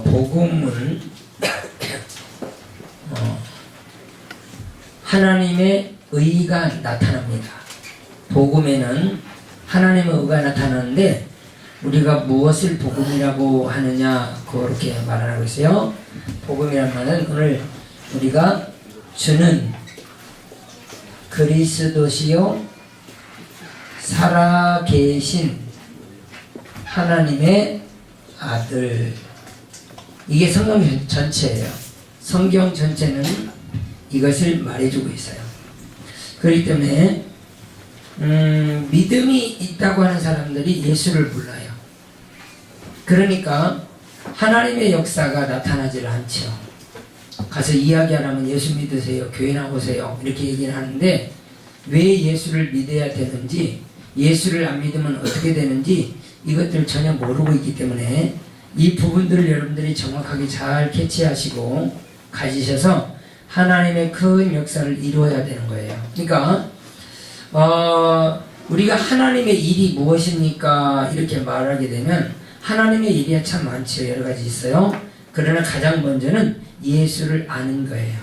복음은 하나님의 의가 나타납니다. 복음에는 하나님의 의가 나타나는데 우리가 무엇을 복음이라고 하느냐 그렇게 말하고 있어요. 복음이란 말은 오늘 우리가 주는 그리스도시요 살아계신 하나님의 아들. 이게 성경 전체예요. 성경 전체는 이것을 말해주고 있어요. 그렇기 때문에 믿음이 있다고 하는 사람들이 예수를 몰라요. 그러니까 하나님의 역사가 나타나질 않죠. 가서 이야기하라면 예수 믿으세요, 교회 나오세요 이렇게 얘기를 하는데 왜 예수를 믿어야 되는지, 예수를 안 믿으면 어떻게 되는지 이것들을 전혀 모르고 있기 때문에 이 부분들을 여러분들이 정확하게 잘 캐치하시고 가지셔서 하나님의 큰 역사를 이루어야 되는 거예요. 그러니까 우리가 하나님의 일이 무엇입니까? 이렇게 말하게 되면 하나님의 일이 참 많죠. 여러 가지 있어요. 그러나 가장 먼저는 예수를 아는 거예요.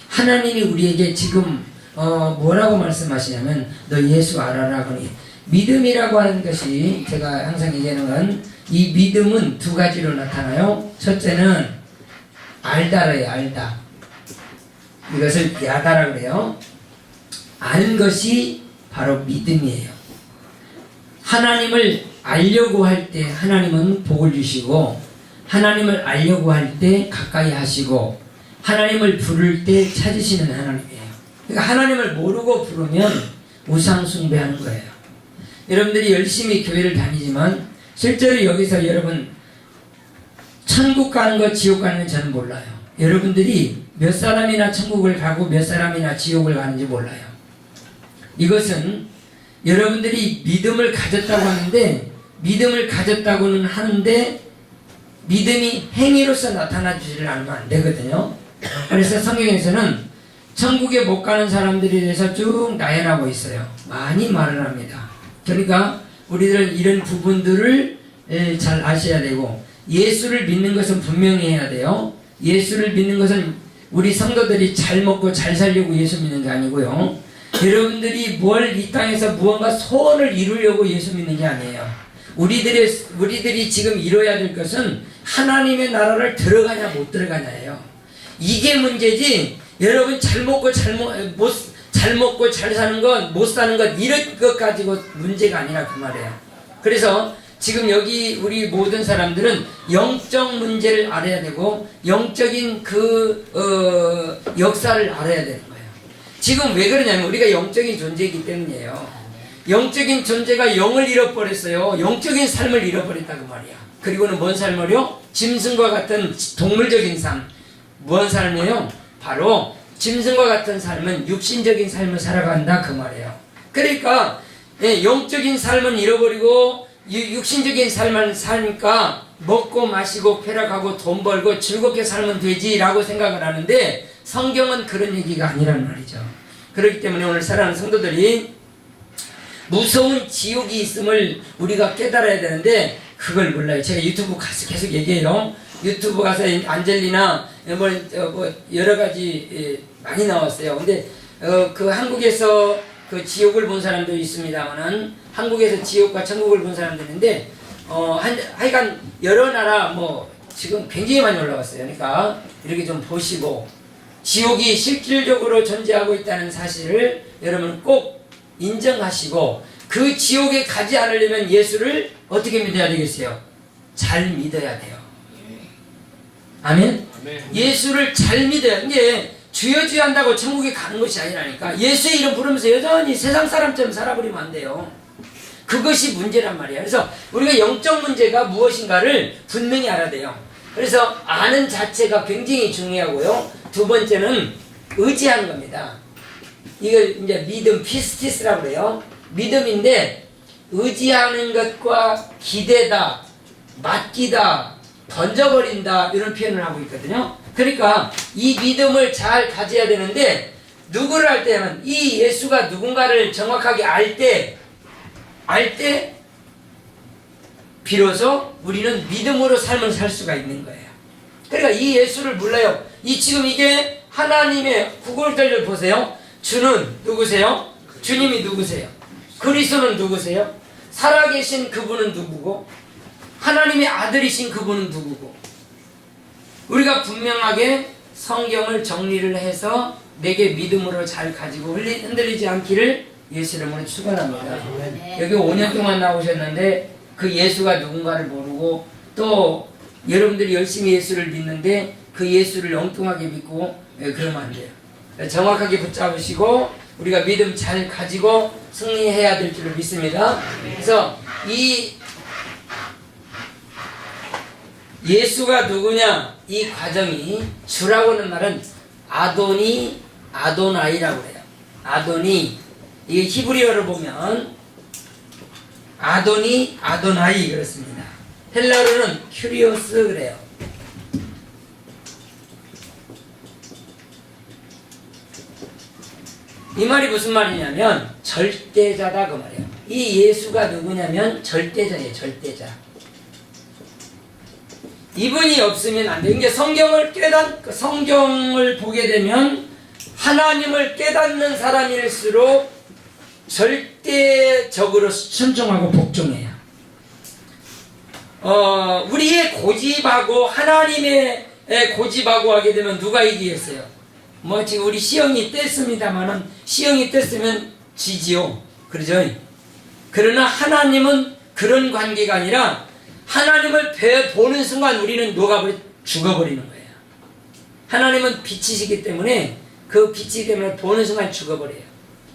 하나님이 우리에게 지금 뭐라고 말씀하시냐면 너 예수 알아라. 그러니 믿음이라고 하는 것이 제가 항상 얘기하는 건 이 믿음은 두 가지로 나타나요. 첫째는 알다래요. 알다. 이것을 야다라 그래요. 아는 것이 바로 믿음이에요. 하나님을 알려고 할 때 하나님은 복을 주시고 하나님을 알려고 할 때 가까이 하시고 하나님을 부를 때 찾으시는 하나님이에요. 그러니까 하나님을 모르고 부르면 우상 숭배하는 거예요. 여러분들이 열심히 교회를 다니지만 실제로 여기서 여러분 천국 가는 것 지옥 가는 건 저는 몰라요. 여러분들이 몇 사람이나 천국을 가고 몇 사람이나 지옥을 가는지 몰라요. 이것은 여러분들이 믿음을 가졌다고 하는데 믿음을 가졌다고는 하는데 믿음이 행위로서 나타나지를 않으면 안 되거든요. 그래서 성경에서는 천국에 못 가는 사람들에 대해서 쭉 나열하고 있어요. 많이 말을 합니다. 그러니까 우리들은 이런 부분들을 잘 아셔야 되고 예수를 믿는 것은 분명히 해야 돼요. 예수를 믿는 것은 우리 성도들이 잘 먹고 잘 살려고 예수 믿는 게 아니고요. 여러분들이 이 땅에서 무언가 소원을 이루려고 예수 믿는 게 아니에요. 우리들이 지금 이뤄야 될 것은 하나님의 나라를 들어가냐 못 들어가냐예요. 이게 문제지. 여러분 잘 먹고 잘 사는 것, 못 사는 것 이런 것 가지고 문제가 아니라 그 말이에요. 그래서 지금 여기 우리 모든 사람들은 영적 문제를 알아야 되고 영적인 역사를 알아야 되는 거예요. 지금 왜 그러냐면 우리가 영적인 존재이기 때문이에요. 영적인 존재가 영을 잃어버렸어요. 영적인 삶을 잃어버렸다고 말이야. 그리고는 뭔 삶을요? 짐승과 같은 동물적인 삶. 뭔 삶이에요? 바로 짐승과 같은 삶은 육신적인 삶을 살아간다 그 말이에요. 그러니까 영적인 삶은 잃어버리고 육신적인 삶을 사니까 먹고 마시고 쾌락하고 돈 벌고 즐겁게 살면 되지라고 생각을 하는데 성경은 그런 얘기가 아니란 말이죠. 그렇기 때문에 오늘 사랑하는 성도들이 무서운 지옥이 있음을 우리가 깨달아야 되는데 그걸 몰라요. 제가 유튜브 가서 계속 얘기해요. 유튜브 가서 안젤리나 여러 가지 많이 나왔어요. 근데 그 한국에서 그 지옥을 본 사람도 있습니다만은 한국에서 지옥과 천국을 본 사람들인데 하여간 여러 나라 지금 굉장히 많이 올라왔어요. 그러니까 이렇게 좀 보시고 지옥이 실질적으로 존재하고 있다는 사실을 여러분 꼭 인정하시고 그 지옥에 가지 않으려면 예수를 어떻게 믿어야 되겠어요? 잘 믿어야 돼요. 아멘? 예수를 잘 믿어야. 이게 주여 주여 한다고 천국에 가는 것이 아니라니까. 예수의 이름 부르면서 여전히 세상 사람처럼 살아버리면 안 돼요. 그것이 문제란 말이에요. 그래서 우리가 영적 문제가 무엇인가를 분명히 알아야 돼요. 그래서 아는 자체가 굉장히 중요하고요. 두 번째는 의지하는 겁니다. 이걸 이제 믿음, 피스티스라고 그래요. 믿음인데 의지하는 것과 기대다, 맡기다, 던져버린다 이런 표현을 하고 있거든요. 그러니까 이 믿음을 잘 가져야 되는데 누구를 할 때는 이 예수가 누군가를 정확하게 알 때 비로소 우리는 믿음으로 삶을 살 수가 있는 거예요. 그러니까 이 예수를 몰라요. 지금 이게 하나님의 구골절을 보세요. 주는 누구세요? 주님이 누구세요? 그리스도는 누구세요? 살아계신 그분은 누구고, 하나님의 아들이신 그분은 누구고. 우리가 분명하게 성경을 정리를 해서 내게 믿음으로 잘 가지고 흔들리지 않기를 예수 이름으로 축원합니다. 여기 5년 동안 나오셨는데 그 예수가 누군가를 모르고, 또 여러분들이 열심히 예수를 믿는데 그 예수를 엉뚱하게 믿고 그러면 안 돼요. 정확하게 붙잡으시고 우리가 믿음 잘 가지고 승리해야 될 줄을 믿습니다. 그래서 이 예수가 누구냐, 이 과정이, 주라고 하는 말은 아도나이라고 그래요. 아도니, 이게 히브리어를 보면 아도나이 그렇습니다. 헬라어로는 큐리오스 그래요. 이 말이 무슨 말이냐면 절대자다 그 말이에요. 이 예수가 누구냐면 절대자예요. 절대자. 이분이 없으면 안 돼요. 그러니까 성경을 보게 되면 하나님을 깨닫는 사람일수록 절대적으로 순종하고 복종해요. 우리의 고집하고 하나님의 고집하고 하게 되면 누가 이기겠어요? 지금 우리 시영이 뗐습니다만은, 시영이 뗐으면 지지요. 그러죠? 그러나 하나님은 그런 관계가 아니라 하나님을 보는 순간 우리는 죽어버리는 거예요. 하나님은 빛이시기 때문에 그 빛이 때문에 보는 순간 죽어버려요.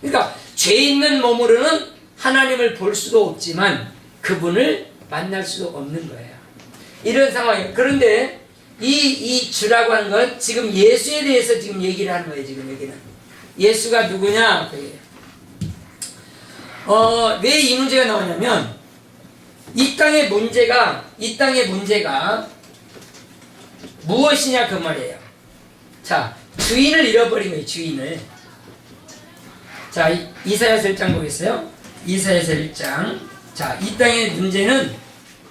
그러니까 죄 있는 몸으로는 하나님을 볼 수도 없지만 그분을 만날 수도 없는 거예요. 이런 상황이에요. 그런데 이 주라고 하는 건 지금 예수에 대해서 지금 얘기를 하는 거예요. 지금 여기는 예수가 누구냐. 왜 이 문제가 나오냐면 이 땅의 문제가 무엇이냐 그 말이에요. 자, 주인을 잃어버린 거예요. 주인을. 자, 이사야서 1장 보겠어요? 이사야서 1장. 자, 이 땅의 문제는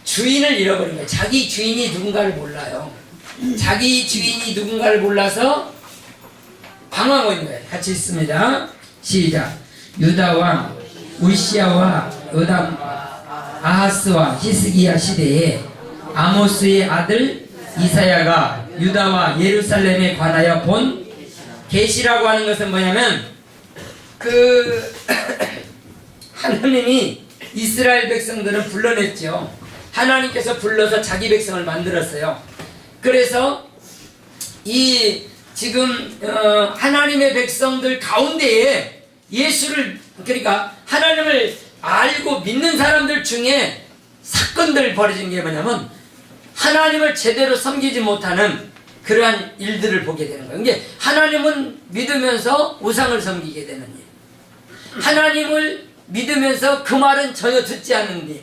주인을 잃어버린 거예요. 자기 주인이 누군가를 몰라요. 자기 주인이 누군가를 몰라서 방황하고 있는 거예요. 같이 있습니다. 시작. 유다와 우시아와 요담 아하스와 히스기야 시대에 아모스의 아들 이사야가 유다와 예루살렘에 관하여 본 계시라고 하는 것은 뭐냐면 하나님이 이스라엘 백성들을 불러냈죠. 하나님께서 불러서 자기 백성을 만들었어요. 그래서 지금 하나님의 백성들 가운데에 예수를, 그러니까 하나님을 알고 믿는 사람들 중에 사건들 벌어진 게 뭐냐면 하나님을 제대로 섬기지 못하는 그러한 일들을 보게 되는 거예요. 이게 하나님은 믿으면서 우상을 섬기게 되는 일, 하나님을 믿으면서 그 말은 전혀 듣지 않는 일,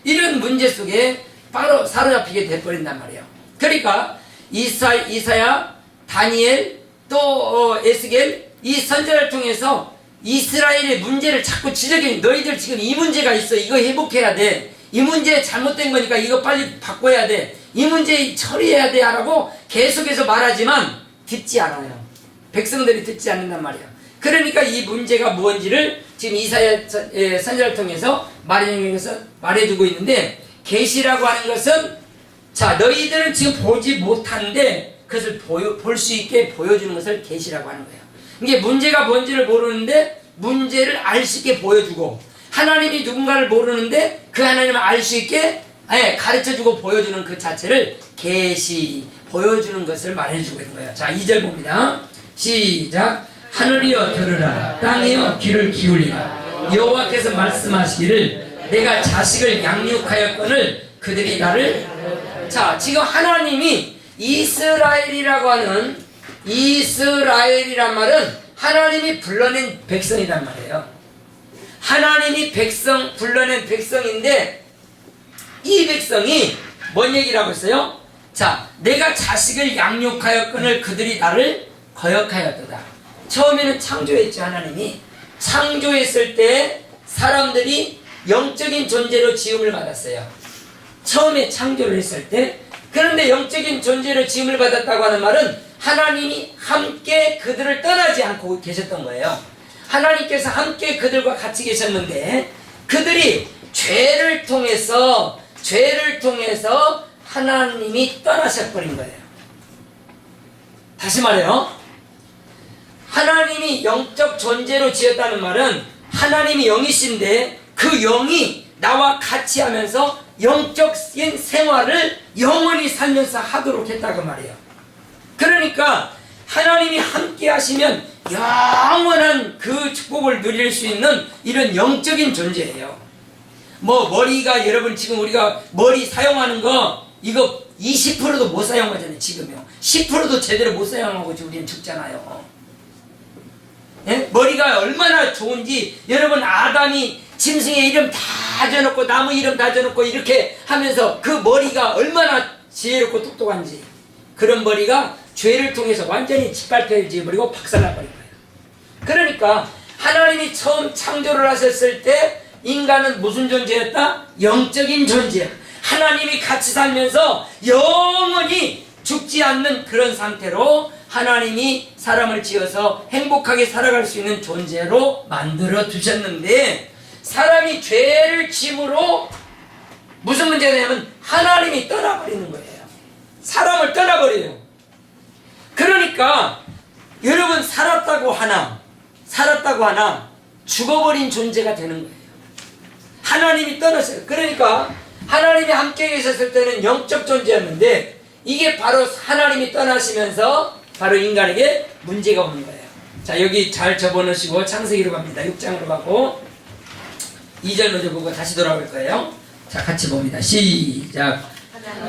이런 문제 속에 바로 사로잡히게 돼버린단 말이에요. 그러니까 이사야, 다니엘, 또 에스겔, 이 선지자를 통해서 이스라엘의 문제를 자꾸 지적해. 너희들 지금 이 문제가 있어. 이거 회복해야 돼. 이 문제 잘못된 거니까 이거 빨리 바꿔야 돼. 이 문제 처리해야 돼. 하라고 계속해서 말하지만 듣지 않아요. 백성들이 듣지 않는단 말이에요. 그러니까 이 문제가 무엇인지를 지금 이사야 선지자를 통해서 말해주고 있는데, 계시라고 하는 것은, 자, 너희들은 지금 보지 못하는데 그것을 볼 수 있게 보여주는 것을 계시라고 하는 거예요. 이게 문제가 뭔지를 모르는데 문제를 알 수 있게 보여주고, 하나님이 누군가를 모르는데 그 하나님을 알 수 있게 가르쳐주고 보여주는 그 자체를 계시, 보여주는 것을 말해주고 있는 거예요. 자, 2절 봅니다. 시작. 하늘이여 들으라, 땅이여 귀를 기울이라. 여호와께서 말씀하시기를 내가 자식을 양육하였거늘 그들이 나를. 자, 지금 하나님이 이스라엘이라고 하는, 이스라엘이란 말은 하나님이 불러낸 백성이란 말이에요. 하나님이 불러낸 백성인데, 이 백성이 뭔 얘기라고 했어요? 자, 내가 자식을 양육하였거늘 그들이 나를 거역하였도다. 처음에는 창조했죠. 하나님이 창조했을 때 사람들이 영적인 존재로 지음을 받았어요. 처음에 창조를 했을 때 그런데 영적인 존재로 지음을 받았다고 하는 말은 하나님이 함께 그들을 떠나지 않고 계셨던 거예요. 하나님께서 함께 그들과 같이 계셨는데 그들이 죄를 통해서 하나님이 떠나셔버린 거예요. 다시 말해요. 하나님이 영적 존재로 지었다는 말은 하나님이 영이신데 그 영이 나와 같이 하면서 영적인 생활을 영원히 살면서 하도록 했다고 말이에요. 그러니까 하나님이 함께 하시면 영원한 그 축복을 누릴 수 있는 이런 영적인 존재예요. 뭐 머리가 여러분 지금 우리가 머리 사용하는 거 이거 20%도 못 사용하잖아요. 지금요 10%도 제대로 못 사용하고 우리는 죽잖아요. 예? 머리가 얼마나 좋은지 여러분 아담이 짐승의 이름 다 져놓고 나무 이름 다 져놓고 이렇게 하면서 그 머리가 얼마나 지혜롭고 똑똑한지 그런 머리가 죄를 통해서 완전히 짓밟혀버리고 박살나버린 거예요. 그러니까 하나님이 처음 창조를 하셨을 때 인간은 무슨 존재였다? 영적인 존재야. 하나님이 같이 살면서 영원히 죽지 않는 그런 상태로 하나님이 사람을 지어서 행복하게 살아갈 수 있는 존재로 만들어 두셨는데 사람이 죄를 짐으로 무슨 문제가 되냐면 하나님이 떠나버리는 거예요. 사람을 떠나버려요. 그러니까 여러분 살았다고 하나 죽어버린 존재가 되는 거예요. 하나님이 떠났어요. 그러니까 하나님이 함께 계셨을 때는 영적 존재였는데 이게 바로 하나님이 떠나시면서 바로 인간에게 문제가 오는 거예요. 자, 여기 잘 접어놓으시고 창세기로 갑니다. 6장으로 가고 2절 먼저 보고 다시 돌아올 거예요. 자, 같이 봅니다. 시작.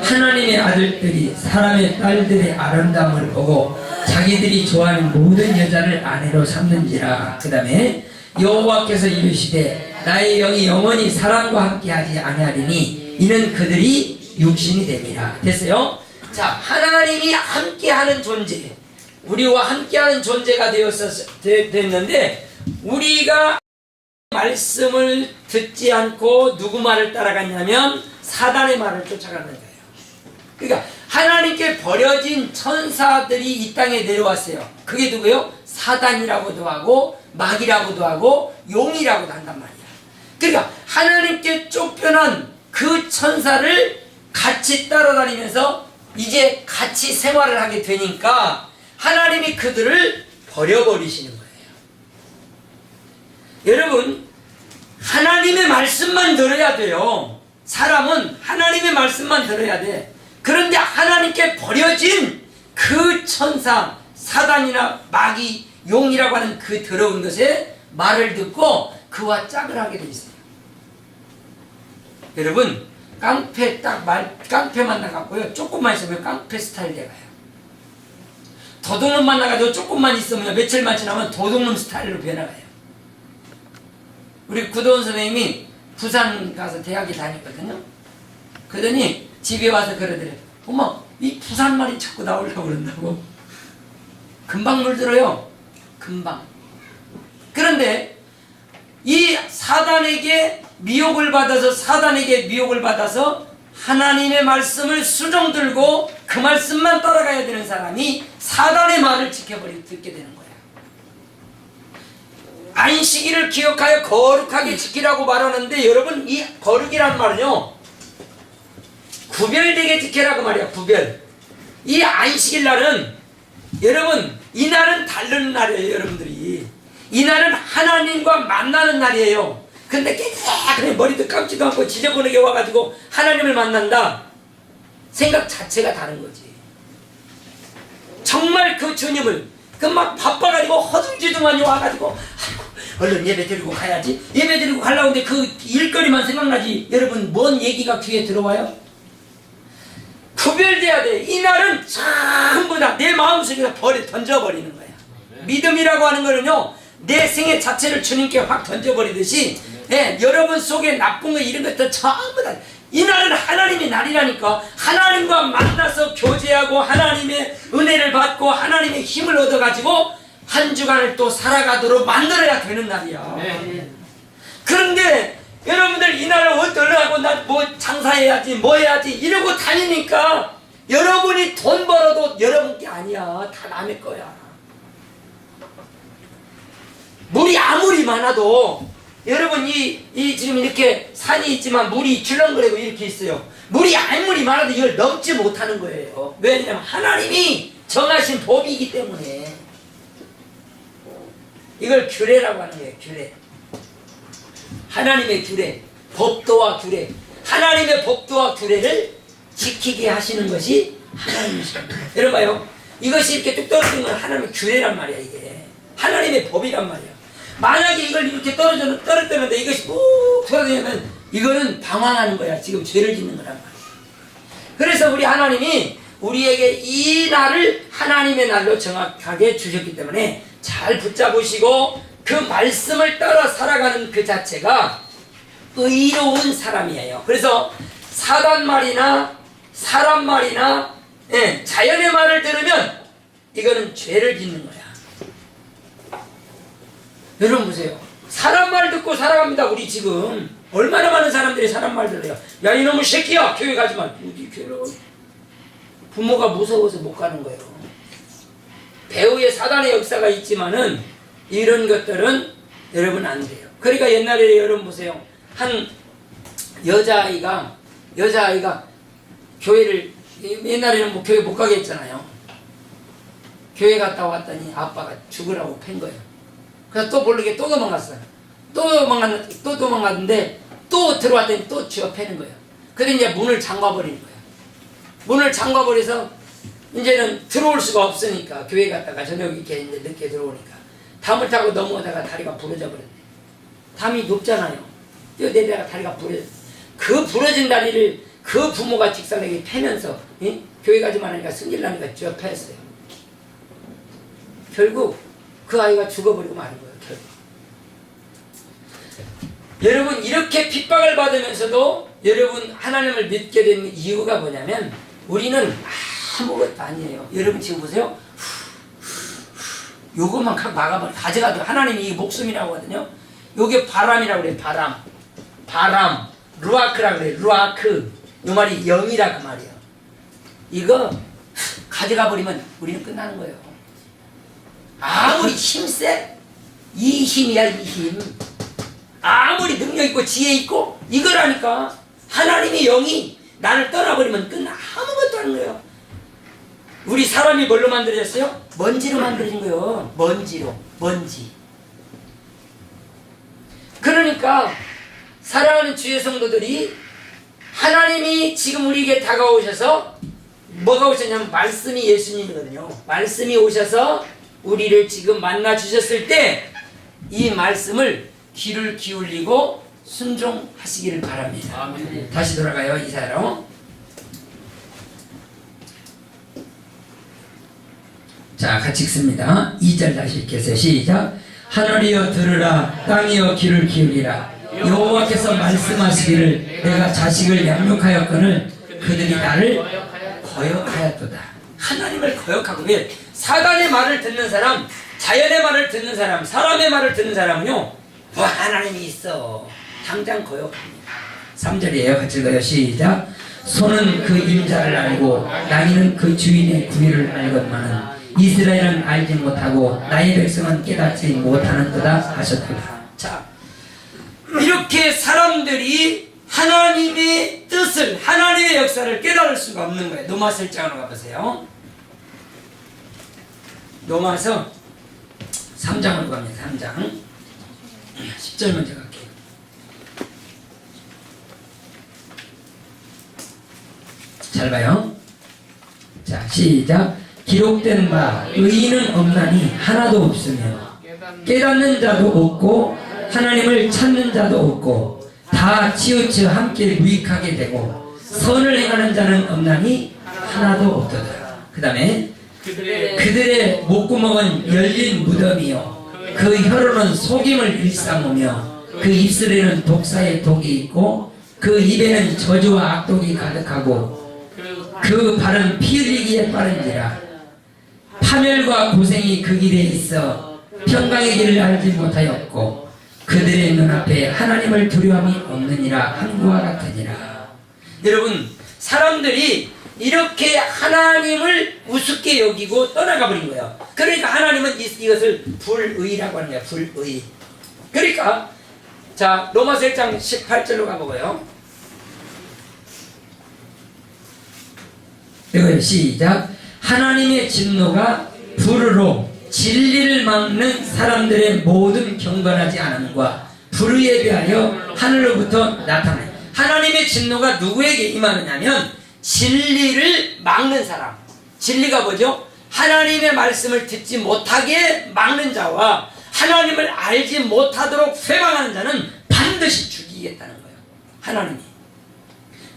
하나님의 아들들이 사람의 딸들의 아름다움을 보고 자기들이 좋아하는 모든 여자를 아내로 삼는지라. 그 다음에 여호와께서 이르시되 나의 영이 영원히 사람과 함께하지 아니하리니 이는 그들이 육신이 됨이라. 됐어요? 자, 하나님이 함께하는 존재, 우리와 함께하는 존재가 됐는데 우리가 말씀을 듣지 않고 누구 말을 따라갔냐면 사단의 말을 쫓아가는 거예요. 그러니까 하나님께 버려진 천사들이 이 땅에 내려왔어요. 그게 누구예요? 사단이라고도 하고 마귀라고도 하고 용이라고도 한단 말이야. 그러니까 하나님께 쫓겨난 그 천사를 같이 따라다니면서 이제 같이 생활을 하게 되니까 하나님이 그들을 버려버리시는 거예요. 여러분, 하나님의 말씀만 들어야 돼요. 사람은 하나님의 말씀만 들어야 돼. 그런데 하나님께 버려진 그 천사, 사단이나 마귀, 용이라고 하는 그 더러운 것에 말을 듣고 그와 짝을 하게 돼 있어요. 여러분, 깡패 깡패 만나갖고요, 조금만 있으면 깡패 스타일 돼가요. 도둑놈 만나가지고 조금만 있으면 며칠만 지나면 도둑놈 스타일로 변해가요. 우리 구도원 선생님이 부산 가서 대학에 다녔거든요. 그러더니 집에 와서 그러더래. 엄마, 이 부산 말이 자꾸 나오려고 그런다고. 금방 물들어요. 금방. 그런데 이 사단에게 미혹을 받아서 하나님의 말씀을 수종 들고 그 말씀만 따라가야 되는 사람이 사단의 말을 듣게 되는 거예요. 안식일을 기억하여 거룩하게 지키라고 말하는데 여러분, 이 거룩이란 말은요, 구별되게 지키라고 말이야. 구별. 이 안식일 날은 여러분, 이 날은 다른 날이에요. 여러분들이 이 날은 하나님과 만나는 날이에요. 근데 깨끗하게 머리도 감지도 않고 지저분하게 와가지고 하나님을 만난다, 생각 자체가 다른 거지. 정말 그 주님을 막 바빠가지고 허둥지둥하니 와가지고 아이고 얼른 예배 드리고 가야지, 예배 드리고 가려고 하는데 그 일거리만 생각나지. 여러분, 뭔 얘기가 귀에 들어와요? 구별돼야 돼. 이 날은 전부 다 내 마음속에서 던져버리는 거야. 믿음이라고 하는 거는요, 내 생애 자체를 주님께 확 던져버리듯이, 여러분 속에 나쁜 거 이런 것들 전부 다 이 날은 하나님의 날이라니까. 하나님과 만나서 교제하고 하나님의 은혜를 받고 하나님의 힘을 얻어가지고 한 주간을 또 살아가도록 만들어야 되는 날이야. 그런데 여러분들 이 날을 어떠려고 나 뭐 장사해야지 뭐 해야지 이러고 다니니까 여러분이 돈 벌어도 여러분 게 아니야. 다 남의 거야. 물이 아무리 많아도 여러분 이 지금 이렇게 산이 있지만 물이 출렁거리고 이렇게 있어요. 물이 아무리 많아도 이걸 넘지 못하는 거예요. 왜냐하면 하나님이 정하신 법이기 때문에. 이걸 규례라고 하는 거예요. 규례. 하나님의 규례. 법도와 규례. 하나님의 법도와 규례를 지키게 하시는 것이 하나님이십니다. 여러분 봐요. 이것이 이렇게 뚝 떨어지는 건 하나님의 규례란 말이야. 이게 하나님의 법이란 말이야. 만약에 이걸 이렇게 떨어뜨렸는데 이것이 꾹 돌아다니면 이거는 방황하는 거야. 지금 죄를 짓는 거란 말이야. 그래서 우리 하나님이 우리에게 이 날을 하나님의 날로 정확하게 주셨기 때문에 잘 붙잡으시고 그 말씀을 따라 살아가는 그 자체가 의로운 사람이에요. 그래서 사단 말이나 사람 말이나 자연의 말을 들으면 이거는 죄를 짓는 거야. 여러분 보세요. 사람 말 듣고 살아갑니다. 우리 지금 얼마나 많은 사람들이 사람 말 들어요. 야 이놈의 새끼야 교회 가지 마. 어디 교회로. 부모가 무서워서 못 가는 거예요. 배후에 사단의 역사가 있지만은 이런 것들은 여러분 안 돼요. 그러니까 옛날에 여러분 보세요. 한 여자아이가 교회를 옛날에는 뭐 교회 못 가게 했잖아요. 교회 갔다 왔더니 아빠가 죽으라고 팬 거예요. 그래서 또 모르게 또 도망갔어요. 또 도망갔는데 또 들어왔더니 또 쥐어 패는 거예요. 그래서 이제 문을 잠가버리는 거예요. 문을 잠가버려서 이제는 들어올 수가 없으니까 교회 갔다가 저녁 이렇게 이제 늦게 들어오니까 담을 타고 넘어오다가 다리가 부러져 버렸네. 담이 높잖아요. 뛰어내리다가 다리가 부러져. 그 부러진 다리를 그 부모가 직사에게 패면서 교회 가지 말라니까 승질나니까 쥐어 패했어요. 결국 그 아이가 죽어버리고 마는 거예요. 결국. 여러분 이렇게 핍박을 받으면서도 여러분 하나님을 믿게 된 이유가 뭐냐면 우리는 아무것도 아니에요. 여러분 지금 보세요. 요것만 막아버려. 가져가도 하나님이 이 목숨이라고 하거든요. 요게 바람이라고 그래요. 바람. 루아크라고 그래요. 루아크. 요 말이 영이라 그 말이에요. 이거 가져가버리면 우리는 끝나는 거예요. 아무리 힘세? 이 힘이야 이 힘. 아무리 능력 있고 지혜 있고 이거라니까. 하나님의 영이 나를 떠나버리면 끝나. 아무것도 아닌 거예요. 우리 사람이 뭘로 만들어졌어요? 먼지로 만들어진 거예요. 먼지. 그러니까 사랑하는 주의 성도들이 하나님이 지금 우리에게 다가오셔서 뭐가 오셨냐면 말씀이 예수님이거든요. 말씀이 오셔서 우리를 지금 만나 주셨을 때 이 말씀을 귀를 기울이고 순종하시기를 바랍니다. 아멘. 다시 돌아가요. 이사야로. 자, 같이 읽습니다. 2절 다시 읽겠어요. 시작. 하늘이여 들으라, 땅이여 귀를 기울이라. 여호와께서 말씀하시기를 내가 자식을 양육하였거늘 그들이 나를 거역하였도다. 하나님을 거역하고. 왜? 사단의 말을 듣는 사람, 자연의 말을 듣는 사람, 사람의 말을 듣는 사람은요, 하나님이 있어. 당장 거역합니다. 3절이에요. 같이 읽어요. 시작. 소는 그 임자를 알고 나이는 그 주인의 구위를 알건만은 이스라엘은 알지 못하고 나의 백성은 깨닫지 못하는도다 하셨도다. 자, 이렇게 사람들이 하나님의 뜻을, 하나님의 역사를 깨달을 수가 없는 거예요. 로마서 1장으로 가보세요. 로마서 3장으로 갑니다. 3장 10절 먼저 갈게요. 잘 봐요. 자, 시작. 기록된 바 의인은 없나니 하나도 없으며 깨닫는 자도 없고 하나님을 찾는 자도 없고 다 치우쳐 함께 무익하게 되고 선을 행하는 자는 없나니 하나도 없도다. 그 다음에 그들의 목구멍은 열린 무덤이요 그 혀로는 속임을 일삼으며 그 입술에는 독사의 독이 있고 그 입에는 저주와 악독이 가득하고 그 발은 피 흘리기에 빠른지라. 파멸과 고생이 그 길에 있어 평강의 길을 알지 못하였고 그들의 눈앞에 하나님을 두려움이 없느니라. 항구와 같으니라. 여러분, 사람들이 이렇게 하나님을 우습게 여기고 떠나가 버린 거예요. 그러니까 하나님은 이것을 불의라고 하는 거예요. 불의. 그러니까 자 로마서 1장 18절로 가보고요. 이거요. 시작. 하나님의 진노가 불의로 진리를 막는 사람들의 모든 경건하지 않음과 불의에 대하여 하늘로부터 나타나요. 하나님의 진노가 누구에게 임하느냐면 진리를 막는 사람. 진리가 뭐죠? 하나님의 말씀을 듣지 못하게 막는 자와 하나님을 알지 못하도록 회방하는 자는 반드시 죽이겠다는 거예요. 하나님이.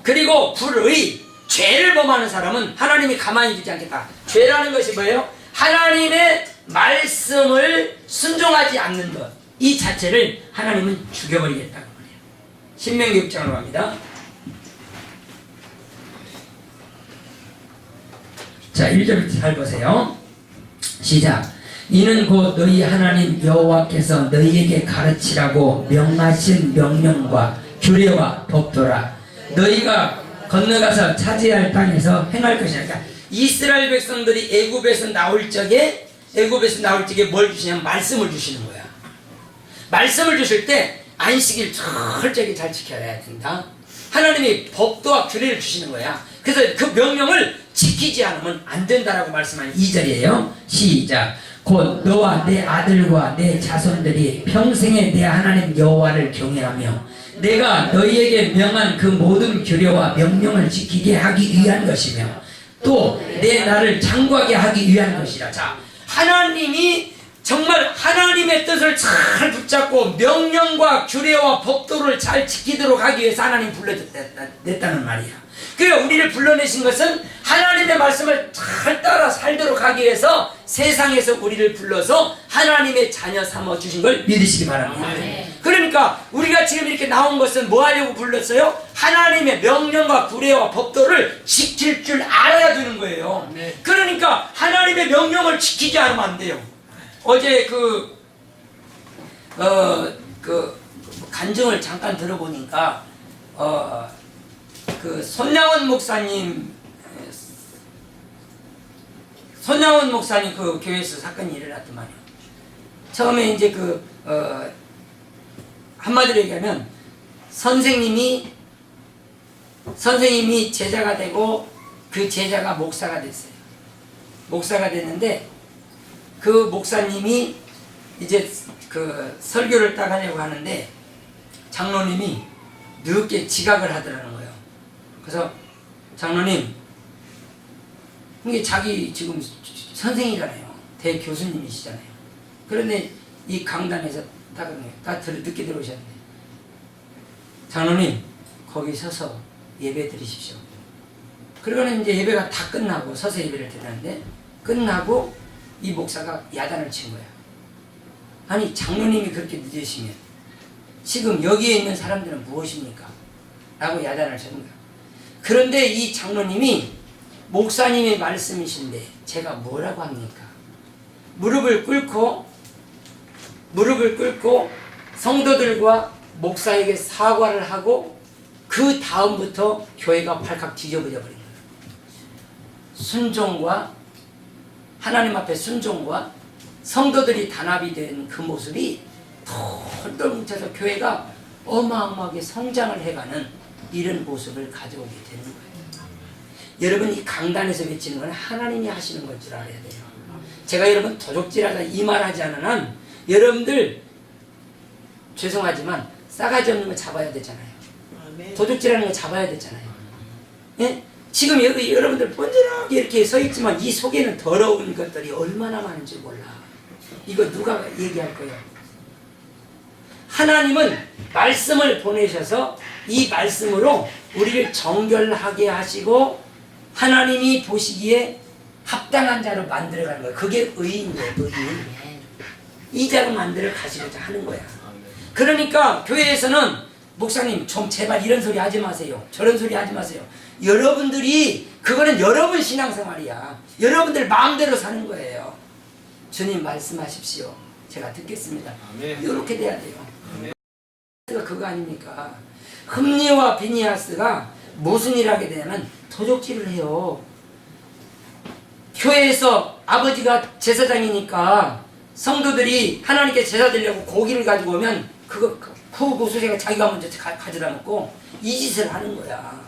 그리고 불의, 죄를 범하는 사람은 하나님이 가만히 두지 않겠다. 죄라는 것이 뭐예요? 하나님의 말씀을 순종하지 않는 것. 이 자체를 하나님은 죽여버리겠다고 그래요. 신명기 6장으로 갑니다. 자, 1절부터 잘 보세요. 시작. 이는 곧 너희 하나님 여호와께서 너희에게 가르치라고 명하신 명령과 규례와 법도라. 너희가 건너가서 차지할 땅에서 행할 것이라. 그러니까 이스라엘 백성들이 애굽에서 나올 적에 뭘 주시냐면 말씀을 주시는 거야. 말씀을 주실 때 안식일 철저하게 잘 지켜야 된다. 하나님이 법도와 규례를 주시는 거야. 그래서 그 명령을 지키지 않으면 안 된다라고 말씀하는 2절이에요. 시작. 곧 너와 내 아들과 내 자손들이 평생에 내 하나님 여호와를 경외하며 내가 너희에게 명한 그 모든 규례와 명령을 지키게 하기 위한 것이며 또 내 나를 창구하게 하기 위한 것이라. 자, 하나님이 정말 하나님의 뜻을 잘 붙잡고 명령과 규례와 법도를 잘 지키도록 하기 위해서 하나님 불러냈다는 말이야. 그러니까 우리를 불러내신 것은 하나님의 말씀을 잘 따라 살도록 하기 위해서 세상에서 우리를 불러서 하나님의 자녀 삼아 주신 걸 믿으시기 바랍니다. 그러니까 우리가 지금 이렇게 나온 것은 뭐 하려고 불렀어요? 하나님의 명령과 규례와 법도를 지킬 줄 알아야 되는 거예요. 그러니까 하나님의 명령을 지키지 않으면 안 돼요. 어제 간증을 잠깐 들어보니까 손양원 목사님 그 교회에서 사건이 일어났더만요. 처음에 이제 한마디로 얘기하면 선생님이 제자가 되고 그 제자가 목사가 됐어요. 목사가 됐는데 그 목사님이 이제 설교를 딱 하려고 하는데 장로님이 늦게 지각을 하더라는 거예요. 그래서 장로님, 이게 자기 지금 선생이잖아요. 대교수님이시잖아요. 그런데 이 강단에서 다 늦게 들어오셨는데 장로님 거기 서서 예배 드리십시오. 그러고는 이제 예배가 다 끝나고 서서 예배를 드렸는데 끝나고 이 목사가 야단을 친 거야. 아니 장로님이 그렇게 늦으시면 지금 여기에 있는 사람들은 무엇입니까? 라고 야단을 쳤는 거야. 그런데 이 장로님이 목사님의 말씀이신데 제가 뭐라고 합니까? 무릎을 꿇고 성도들과 목사에게 사과를 하고 그 다음부터 교회가 발칵 뒤집어져 버린 거예요. 순종과 하나님 앞에 순종과 성도들이 단합이 된 그 모습이 똘똘 뭉쳐서 교회가 어마어마하게 성장을 해가는 이런 모습을 가져오게 되는 거예요. 여러분 이 강단에서 외치는 건 하나님이 하시는 걸 줄 알아야 돼요. 제가 여러분 도적질하다 이 말하지 않은 한 여러분들 죄송하지만 싸가지 없는 거 잡아야 되잖아요. 도적질하는 거 잡아야 되잖아요. 예? 지금 여러분들 번지르게 이렇게 서 있지만 이 속에는 더러운 것들이 얼마나 많은지 몰라. 이거 누가 얘기할 거예요? 하나님은 말씀을 보내셔서 이 말씀으로 우리를 정결하게 하시고 하나님이 보시기에 합당한 자로 만들어가는 거예요. 그게 의인 거예요. 의인. 이 자로 만들어 가시고자 하는 거야. 그러니까 교회에서는 목사님 좀 제발 이런 소리 하지 마세요. 저런 소리 하지 마세요. 여러분들이 그거는 여러분 신앙생활이야. 여러분들 마음대로 사는 거예요. 주님 말씀하십시오. 제가 듣겠습니다. 이렇게 돼야 돼요. 그거 아닙니까? 흠니와 비니아스가 무슨 일을 하게 되냐면 도적질을 해요. 교회에서 아버지가 제사장이니까 성도들이 하나님께 제사 드리려고 고기를 가지고 오면 그 고수제가 자기가 먼저 가져다 놓고 이 짓을 하는 거야.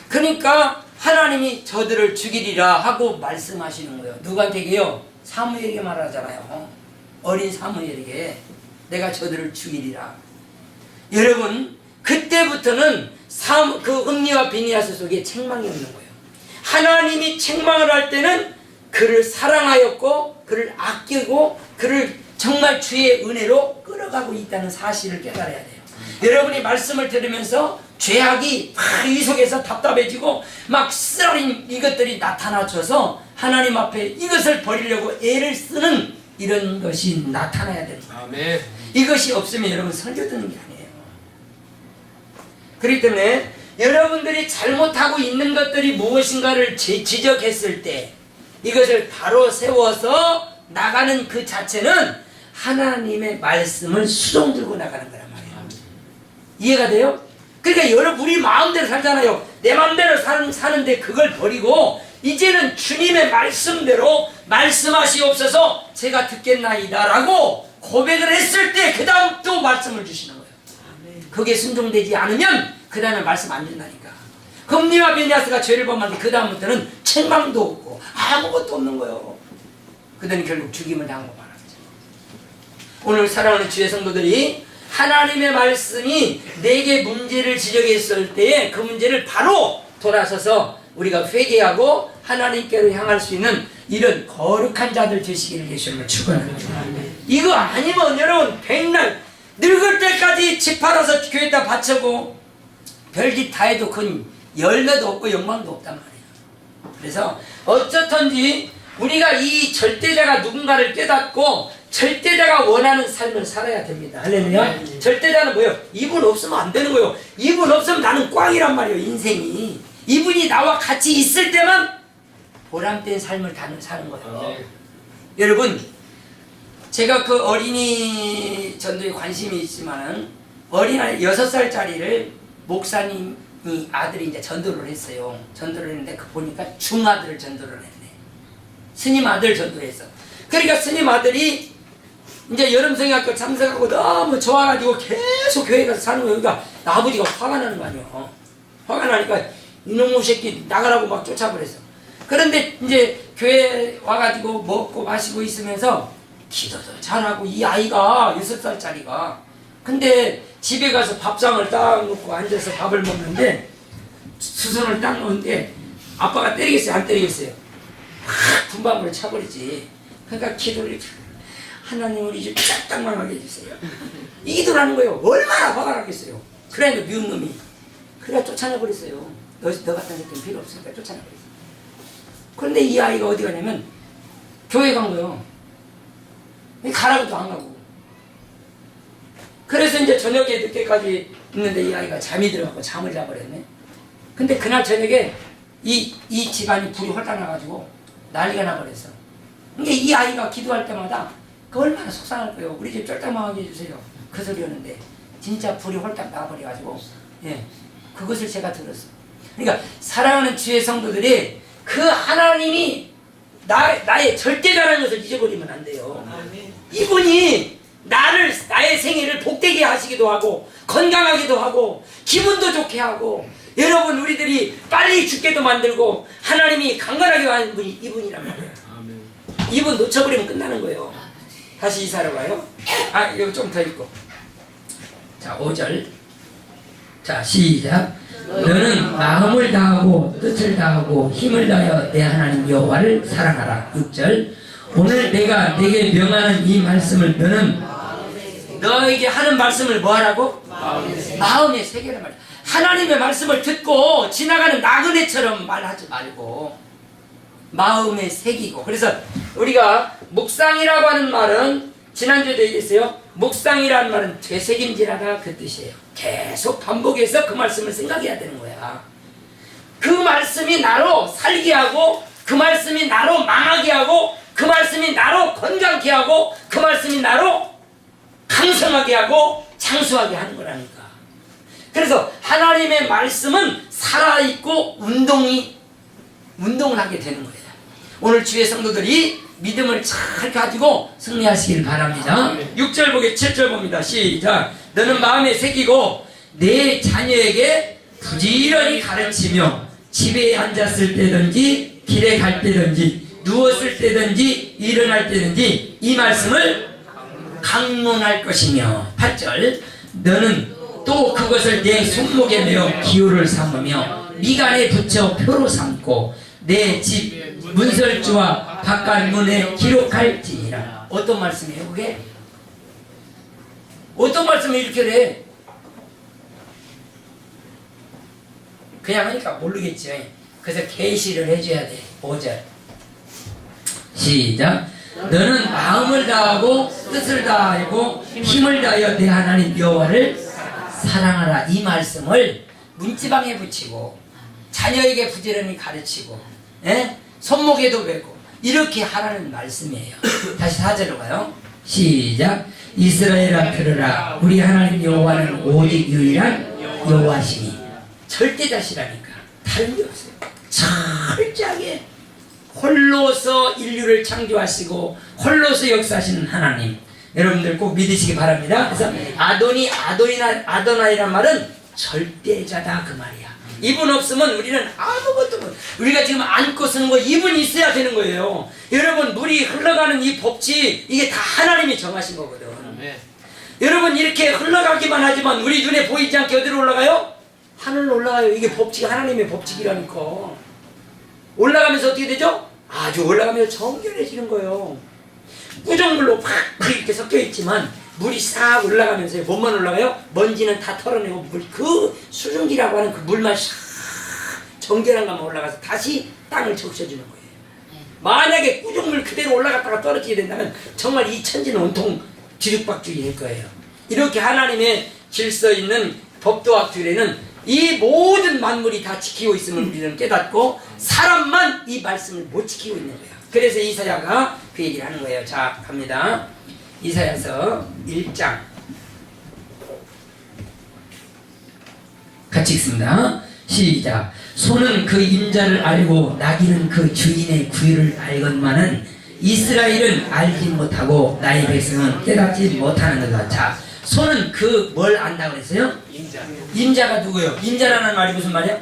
그러니까 하나님이 저들을 죽이리라 하고 말씀하시는 거예요. 누구한테게요? 사무엘에게 말하잖아요. 어린 사무엘에게 내가 저들을 죽이리라. 여러분, 그때부터는 그 흠리와 비니아스 속에 책망이 없는 거예요. 하나님이 책망을 할 때는 그를 사랑하였고 그를 아끼고 그를 정말 주의 은혜로 끌어가고 있다는 사실을 깨달아야 돼요. 여러분이 말씀을 들으면서 죄악이 막 이 속에서 답답해지고 막 쓰라린 이것들이 나타나줘서 하나님 앞에 이것을 버리려고 애를 쓰는 이런 것이 나타나야 되는 거예요. 아멘. 이것이 없으면 여러분 설교 듣는 게 아니에요. 그렇기 때문에 여러분들이 잘못하고 있는 것들이 무엇인가를 지적했을 때 이것을 바로 세워서 나가는 그 자체는 하나님의 말씀을 수동 들고 나가는 거란 말이에요. 이해가 돼요? 그러니까 여러분 우리 마음대로 살잖아요. 내 마음대로 사는데 그걸 버리고 이제는 주님의 말씀대로 말씀하시옵소서 제가 듣겠나이다 라고 고백을 했을 때 그 다음 또 말씀을 주시는 거예요. 그게 순종되지 않으면 그 다음에 말씀 안 된다니까. 흠리와 비니아스가 죄를 범하는데 그 다음부터는 책망도 없고 아무것도 없는 거예요. 그들은 결국 죽임을 당하고 말았죠. 오늘 사랑하는 주의 성도들이 하나님의 말씀이 내게 문제를 지적했을 때에 그 문제를 바로 돌아서서 우리가 회개하고 하나님께로 향할 수 있는 이런 거룩한 자들 되시기를 예수님을 축원합니다. 이거 아니면 여러분 백날 늙을 때까지 집 팔아서 교회에다 바치고 별짓 다 해도 그건 열매도 없고 영광도 없단 말이에요. 그래서 어쨌든지 우리가 이 절대자가 누군가를 깨닫고 절대자가 원하는 삶을 살아야 됩니다. 할렐루야. 절대자는 뭐예요? 이분 없으면 안 되는 거예요. 이분 없으면 나는 꽝이란 말이에요. 인생이. 이분이 나와 같이 있을 때만 보람된 삶을 사는 거예요. 여러분, 제가 그 어린이 전도에 관심이 있지만은 어린아이 6살짜리를 목사님이 아들이 이제 전도를 했어요. 전도를 했는데 그 보니까 중아들을 전도를 했네. 스님 아들 전도했어. 그러니까 스님 아들이 이제 여름성형학교 참석하고 너무 좋아가지고 계속 교회 가서 사는 거예요. 그러니까 아버지가 화가 나는 거 아니에요. 화가 나니까 이놈의 새끼 나가라고 막 쫓아버렸어. 그런데 이제 교회 와가지고 먹고 마시고 있으면서 기도도 잘하고 이 아이가 6살짜리가 근데 집에 가서 밥상을 딱 놓고 앉아서 밥을 먹는데 수선을 딱 놓는데 아빠가 때리겠어요? 안 때리겠어요? 확 분방울을 차버리지. 그러니까 기도를 하나님 우리 집 쫙딱 망하게 해주세요. 이 기도를 하는 거예요. 얼마나 화가 나겠어요. 그러니까 미운 놈이 그래가 쫓아내버렸어요. 너 같은 새끼는 필요 없으니까 쫓아내버렸어요. 그런데 이 아이가 어디 가냐면 교회 간 거예요. 가라고도 안 가고. 그래서 이제 저녁에 늦게까지 있는데 이 아이가 잠이 들어가고 잠을 자버렸네. 근데 그날 저녁에 이 집안이 불이 홀딱 나가지고 난리가 나버렸어. 근데 이 아이가 기도할 때마다 그 얼마나 속상할 거예요. 우리 집 쫄딱망하게 해주세요. 그 소리였는데 진짜 불이 홀딱 나가버려가지고 그것을 제가 들었어. 그러니까 사랑하는 주의 성도들이 그 하나님이 나의 절대자라는 것을 잊어버리면 안 돼요. 이분이 나의 생애를 복되게 하시기도 하고 건강하기도 하고 기분도 좋게 하고 여러분 우리들이 빨리 죽게도 만들고 하나님이 강건하게 하는 분이 이분이란 말이에요. 이분 놓쳐버리면 끝나는 거예요. 다시 이사로 가요. 여기 좀 더 읽고. 자 5절. 자 시작. 너는 마음을 다하고 뜻을 다하고 힘을 다하여 내 하나님 여호와를 사랑하라. 6절. 오늘 내가 내게 명하는 이 말씀을 너는 너에게 하는 말씀을 뭐 하라고? 마음에 새기란 말이야. 하나님의 말씀을 듣고 지나가는 나그네처럼 말하지 말고 마음에 새기고. 그래서 우리가 묵상이라고 하는 말은 지난주에도 얘기했어요. 묵상이라는 말은 되새김질하다 그 뜻이에요. 계속 반복해서 그 말씀을 생각해야 되는 거야. 그 말씀이 나로 살게 하고 그 말씀이 나로 망하게 하고 그 말씀이 나로 건강케 하고 그 말씀이 나로 강성하게 하고 장수하게 하는 거라니까. 그래서 하나님의 말씀은 살아있고 운동을 하게 되는 거예요. 오늘 주의 성도들이 믿음을 잘 가지고 승리하시길 바랍니다. 6절 보게 7절 봅니다. 시작. 너는 마음에 새기고 내 자녀에게 부지런히 가르치며 집에 앉았을 때든지 길에 갈 때든지 누웠을 때든지 일어날 때든지 이 말씀을 강론할 것이며 8절. 너는 또 그것을 내 손목에 메어 기호를 삼으며 미간에 붙여 표로 삼고 내 집 문설주와 바깥 문에 기록할지니라. 어떤 말씀이에요 그게? 어떤 말씀이 이렇게 돼? 그냥 하니까 모르겠죠. 그래서 계시를 해줘야 돼. 5절 시작. 너는 마음을 다하고 뜻을 다하고 힘을 다하여 내 하나님 여호와를 사랑하라. 이 말씀을 문지방에 붙이고 자녀에게 부지런히 가르치고 손목에도 메고 이렇게 하라는 말씀이에요. 다시 4절로 가요. 시작. 이스라엘아 들으라. 우리 하나님 여호와는 오직 유일한 여호와시니. 절대자시라니까. 다른 게 없어요. 철저하게 홀로서 인류를 창조하시고 홀로서 역사하시는 하나님. 여러분들 꼭 믿으시기 바랍니다. 그래서 아도나이란 말은 절대자다 그 말이야. 이분 없으면 우리는 아무것도 못. 우리가 지금 안고 쓰는 거 이분이 있어야 되는 거예요. 여러분 물이 흘러가는 이 법칙 이게 다 하나님이 정하신 거거든. 여러분 이렇게 흘러가기만 하지만 우리 눈에 보이지 않게 어디로 올라가요? 하늘로 올라가요. 이게 법칙이 하나님의 법칙이라니까. 올라가면서 어떻게 되죠? 아주 올라가면서 정결해지는 거예요. 꾸정물로 팍 이렇게 섞여 있지만 물이 싹 올라가면서 뭐만 올라가요? 먼지는 다 털어내고 그 수증기라고 하는 그 물만 싹 정결한 것만 올라가서 다시 땅을 적셔주는 거예요. 만약에 꾸정물 그대로 올라갔다가 떨어지게 된다면 정말 이 천지는 온통 뒤죽박죽이 될 거예요. 이렇게 하나님의 질서 있는 법도학줄에는 이 모든 만물이 다 지키고 있음을 우리는 깨닫고 사람만 이 말씀을 못 지키고 있는 거예요. 그래서 이사야가 그 얘기를 하는 거예요. 자, 갑니다. 이사야서 1장 같이 읽습니다. 시작. 소는 그 임자를 알고 나귀는 그 주인의 구유를 알건만은 이스라엘은 알지 못하고 나의 백성은 깨닫지 못하는 거다. 자, 소는 그 뭘 안다고 그랬어요? 임자가 누구예요? 임자라는 말이 무슨 말이야?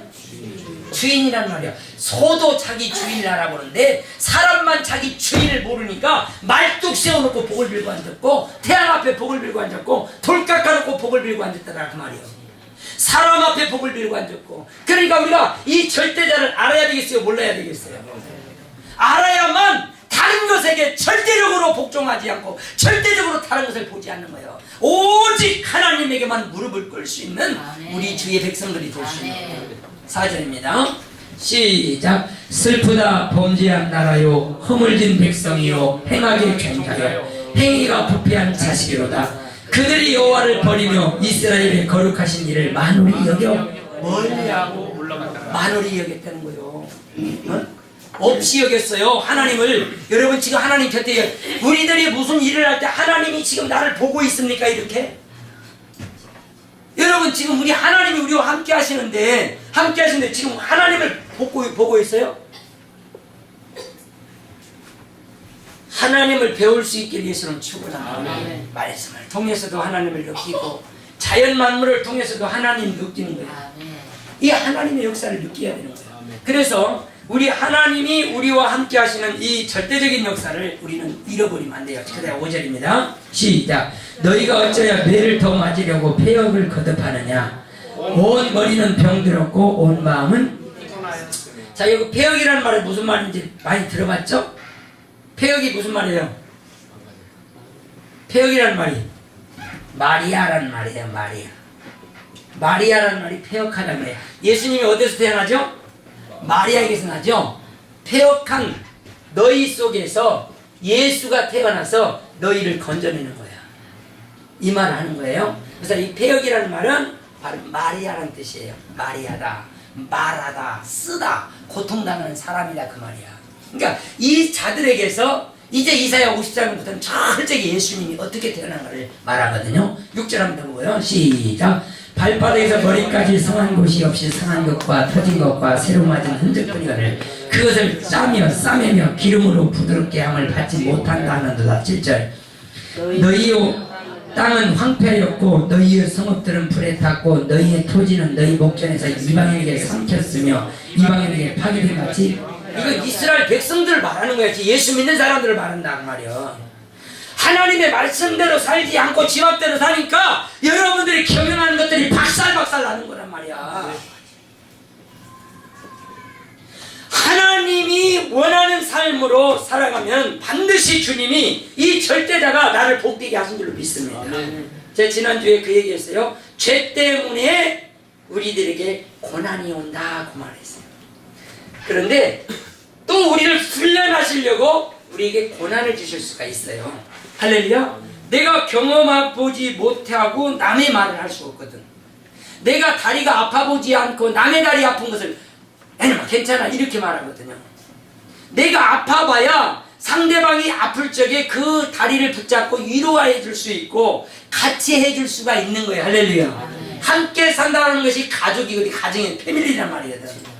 주인이란 말이야. 소도 자기 주인을 알아보는데 사람만 자기 주인을 모르니까 말뚝 세워놓고 복을 빌고 앉았고 태양 앞에 복을 빌고 앉았고 돌 깎아놓고 복을 빌고 앉았다라 그 말이에요. 사람 앞에 복을 빌고 앉았고. 그러니까 우리가 이 절대자를 알아야 되겠어요? 몰라야 되겠어요? 알아야만 다른 것에게 절대적으로 복종하지 않고 절대적으로 다른 것을 보지 않는 거예요. 오직 하나님에게만 무릎을 꿇을 수 있는 우리 주의 백성들이 될 수 있는 거예요. 4절입니다. 시작. 슬프다 범죄한 나라요 허물진 백성이요 행하게 경자요 행위가 부패한 자식이로다. 그들이 여호와를 버리며 이스라엘의 거룩하신 일을 만홀히 여겨 멀리하고 올라갔다. 만홀히 여겼다는 거예요. 없이 여겼어요. 하나님을. 여러분 지금 하나님 곁에 우리들이 무슨 일을 할 때 하나님이 지금 나를 보고 있습니까? 이렇게? 여러분 지금 우리 하나님이 우리와 함께 하시는데 지금 하나님을 보고 있어요? 하나님을 배울 수 있게 위해서는 충분합니다. 말씀을 통해서도 하나님을 느끼고 자연 만물을 통해서도 하나님 느끼는 거예요. 이 하나님의 역사를 느껴야 되는 거예요. 그래서 우리 하나님이 우리와 함께 하시는 이 절대적인 역사를 우리는 잃어버리면 안 돼요. 그다음 5절입니다. 시작. 너희가 어쩌야 뇌를 더 맞으려고 폐역을 거듭하느냐. 온 머리는 병들었고 온 마음은. 자, 여기 폐역이라는 말이 무슨 말인지 많이 들어봤죠? 폐역이 무슨 말이에요? 폐역이라는 말이 마리아라는 말이에요. 마리아라는 말이 폐역하다는 말이에요. 예수님이 어디서 태어나죠? 마리아에게서 나죠. 폐역한 너희 속에서 예수가 태어나서 너희를 건져내는 거야. 이 말을 하는 거예요. 그래서 이 폐역이라는 말은 바로 마리아라는 뜻이에요. 마리아다, 말하다, 쓰다, 고통당하는 사람이다 그 말이야. 그러니까 이 자들에게서 이제 이사야 50장부터는 철저히 예수님이 어떻게 태어난가를 말하거든요. 6절 한번 더 보고요. 시작. 발바닥에서 머리까지 성한 곳이 없이 상한 것과 터진 것과 새로 맞은 흔적뿐이거늘 그것을 싸매며 기름으로 부드럽게 함을 받지 못한다 하는도다. 7절 너희요 땅은 황폐하였고 너희의 성읍들은 불에 탔고 너희의 토지는 너희 목전에서 이방인에게 삼켰으며 이방인에게 파괴된 같이. 이거 이스라엘 백성들을 말하는 거야. 예수 믿는 사람들을 말한다 그 말이야. 하나님의 말씀대로 살지 않고 지 맘대로 사니까 여러분들이 경영하는 것들이 박살박살 나는 거란 말이야. 하나님이 원하는 삶으로 살아가면 반드시 주님이 이 절대자가 나를 복되게 하신 줄로 믿습니다. 제가 지난주에 그 얘기했어요. 죄 때문에 우리들에게 고난이 온다 그 말했어요. 그런데 또 우리를 훈련하시려고 우리에게 고난을 주실 수가 있어요. 할렐루야. 내가 경험해보지 못하고 남의 말을 할 수 없거든. 내가 다리가 아파보지 않고 남의 다리 아픈 것을 에너마 괜찮아 이렇게 말하거든요. 내가 아파봐야 상대방이 아플 적에 그 다리를 붙잡고 위로해 줄 수 있고 같이 해줄 수가 있는 거예요. 할렐루야. 함께 산다는 것이 가족이거든. 가정의 패밀리란 말이거든.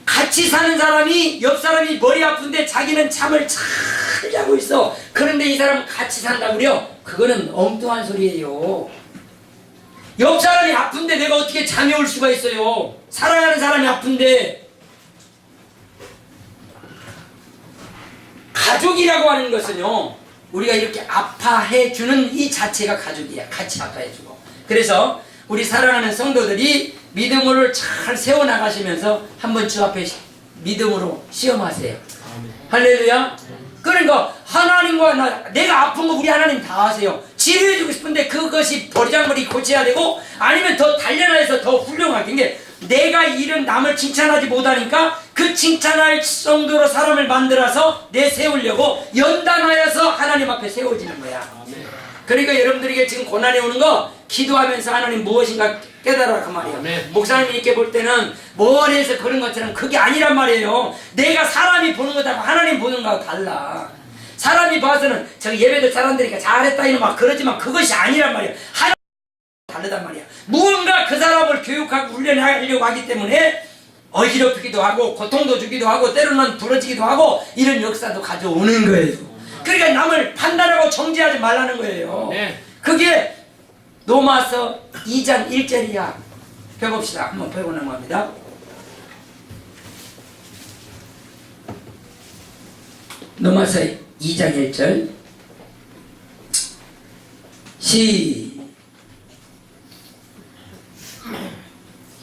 같이 사는 사람이 옆 사람이 머리 아픈데 자기는 잠을 잘 자고 있어. 그런데 이 사람은 같이 산다고 그래요? 그거는 엉뚱한 소리예요. 옆 사람이 아픈데 내가 어떻게 잠이 올 수가 있어요? 사랑하는 사람이 아픈데. 가족이라고 하는 것은요, 우리가 이렇게 아파해주는 이 자체가 가족이야. 같이 아파해주고. 그래서 우리 사랑하는 성도들이 믿음으로 잘 세워나가시면서 한번 주 앞에 믿음으로 시험하세요. 할렐루야. 그러니까 하나님과 내가 아픈 거 우리 하나님 다 아세요. 치료해주고 싶은데 그것이 버리장머리 고쳐야 되고 아니면 더 단련해서 더 훌륭하게. 게 내가 일은 남을 칭찬하지 못하니까 그 칭찬할 정도로 사람을 만들어서 내세우려고 연단하여서 하나님 앞에 세워지는 거야. 그러니까 여러분들에게 지금 고난이 오는 거 기도하면서 하나님 무엇인가 깨달아 그 말이에요. 목사님이 이렇게 볼 때는 뭘 해서 그런 것처럼 그게 아니란 말이에요. 내가 사람이 보는 거하고 하나님 보는 거하고 달라. 사람이 봐서는 저 예배도 잘한다니까 잘했다 이런 막 그러지만 그것이 아니란 말이에요. 하나님 다르단 말이야. 무언가 그 사람을 교육하고 훈련하려고 하기 때문에 어지럽히기도 하고 고통도 주기도 하고 때로는 부러지기도 하고 이런 역사도 가져오는 거예요. 그러니까 남을 판단하고 정죄하지 말라는 거예요. 그게 로마서 2장 1절이야. 펴봅시다. 한번 펴고 넘어갑니다. 로마서 2장 1절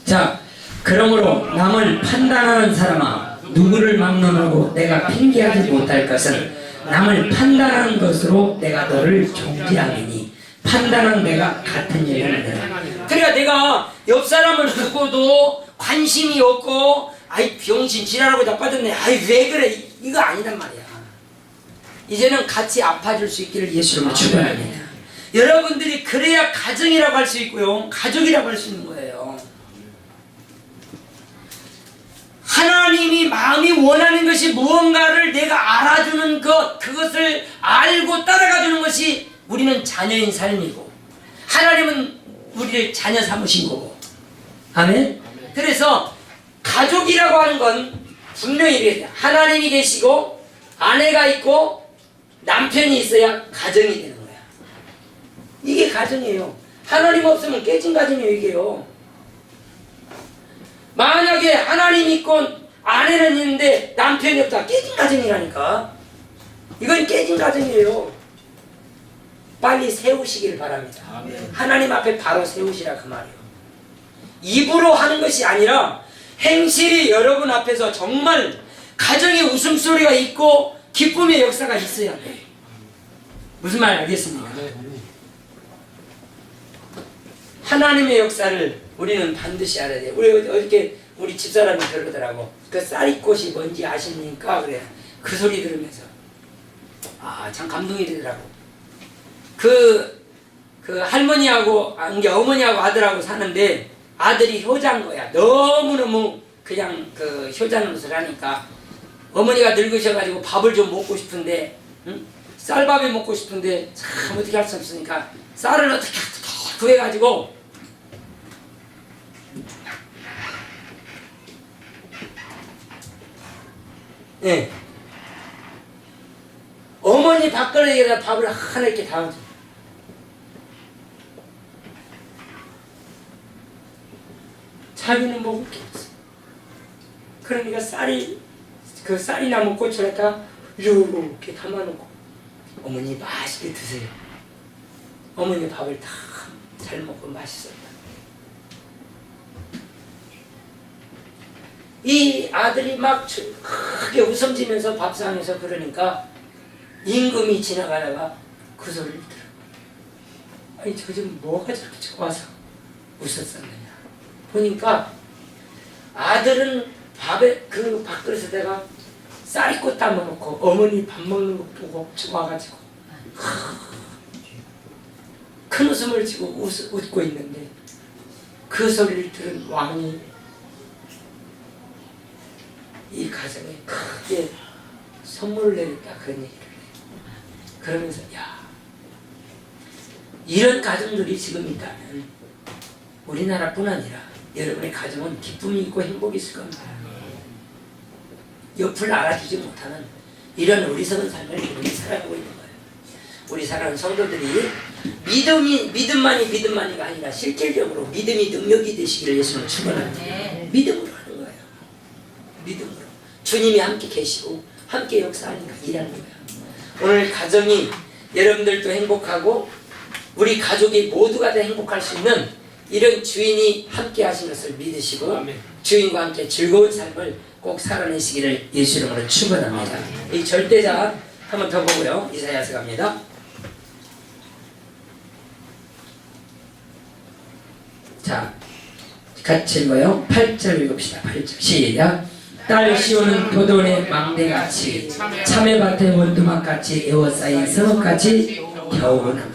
자, 그러므로 남을 판단하는 사람아 누구를 막론하고 내가 핑계하지 못할 것은 남을 판단하는 것으로 내가 너를 정죄하리니 판단은 내가 같은 일을 내라. 그러니까 내가 옆 사람을 보고도 관심이 없고 아이 병신 지랄하고 나빠졌네 아이 왜 그래 이거 아니란 말이야. 이제는 같이 아파줄 수 있기를 예수님을 축원합니다. 여러분들이 그래야 가정이라고 할 수 있고요 가족이라고 할 수 있는 거예요. 하나님이 마음이 원하는 것이 무언가를 내가 알아주는 것 그것을 알고 따라가주는 것이 우리는 자녀인 삶이고 하나님은 우리를 자녀 삼으신 거고. 아멘. 그래서 가족이라고 하는 건 분명히 이래요. 하나님이 계시고 아내가 있고 남편이 있어야 가정이 되는 거야. 이게 가정이에요. 하나님 없으면 깨진 가정이에요 이게요. 만약에 하나님 있고 아내는 있는데 남편이 없다 깨진 가정이라니까. 이건 깨진 가정이에요. 빨리 세우시길 바랍니다. 아멘. 하나님 앞에 바로 세우시라 그 말이에요. 입으로 하는 것이 아니라 행실이 여러분 앞에서 정말 가정의 웃음소리가 있고 기쁨의 역사가 있어야 돼. 무슨 말 알겠습니까? 하나님의 역사를 우리는 반드시 알아야 돼요. 어저께 우리 집사람이 그러더라고. 그 쌀이꽃이 뭔지 아십니까? 그래. 그 소리 들으면서 참 감동이 되더라고. 그 할머니하고 어머니하고 아들하고 사는데 아들이 효자인 거야. 너무너무 그냥 그 효자 노릇을 하니까 어머니가 늙으셔가지고 밥을 좀 먹고 싶은데 쌀밥이 먹고 싶은데 참 어떻게 할 수 없으니까 쌀을 어떻게 구해가지고 예. 어머니 밥그릇에다 밥을 하나 이렇게 담아줘. 자기는 먹을 게 없어. 그러니까 그 쌀이나무 꽃에다가 이렇게 담아놓고 어머니 맛있게 드세요. 어머니 밥을 다 잘 먹고 맛있었다. 이 아들이 막 크게 웃음 지면서 밥상에서 그러니까 임금이 지나가다가 그 소리를 들어. 아니 저 좀 뭐가 저렇게 좋아서 웃었었느냐. 보니까 아들은 밥에 그 밥그릇에다가 쌀꽃 담아놓고 어머니 밥 먹는 거 보고 좋아가지고 큰 웃음을 지고 웃고 있는데 그 소리를 들은 왕이 이 가정에 크게 선물을 내렸다 그런 얘기를 해요. 그러면서 야 이런 가정들이 지금 있다면 우리나라뿐 아니라 여러분의 가정은 기쁨이 있고 행복이 있을 겁니다. 옆을 알아주지 못하는 이런 어리석은 삶을 우리 살아가고 있는 거예요. 우리 사랑하는 성도들이 믿음만이가 아니라 실질적으로 믿음이 능력이 되시기를 예수님 축원합니다. 믿음으로 하는 거예요. 믿음으로 주님이 함께 계시고 함께 역사하니까 일하는 거예요. 오늘 가정이 여러분들도 행복하고 우리 가족이 모두가 다 행복할 수 있는 이런 주인이 함께 하신 것을 믿으시고 아멘. 주인과 함께 즐거운 삶을 꼭 살아내시기를 예수 이름으로 축원합니다. 이 절대자 한번 더 보고요. 이사야서 갑니다. 자, 같이 읽어요. 8절 읽읍시다. 8절 시작. 딸 시온은 도돈의 망대같이 참외밭의 원두막같이 에워싸인 서석같이 겨우는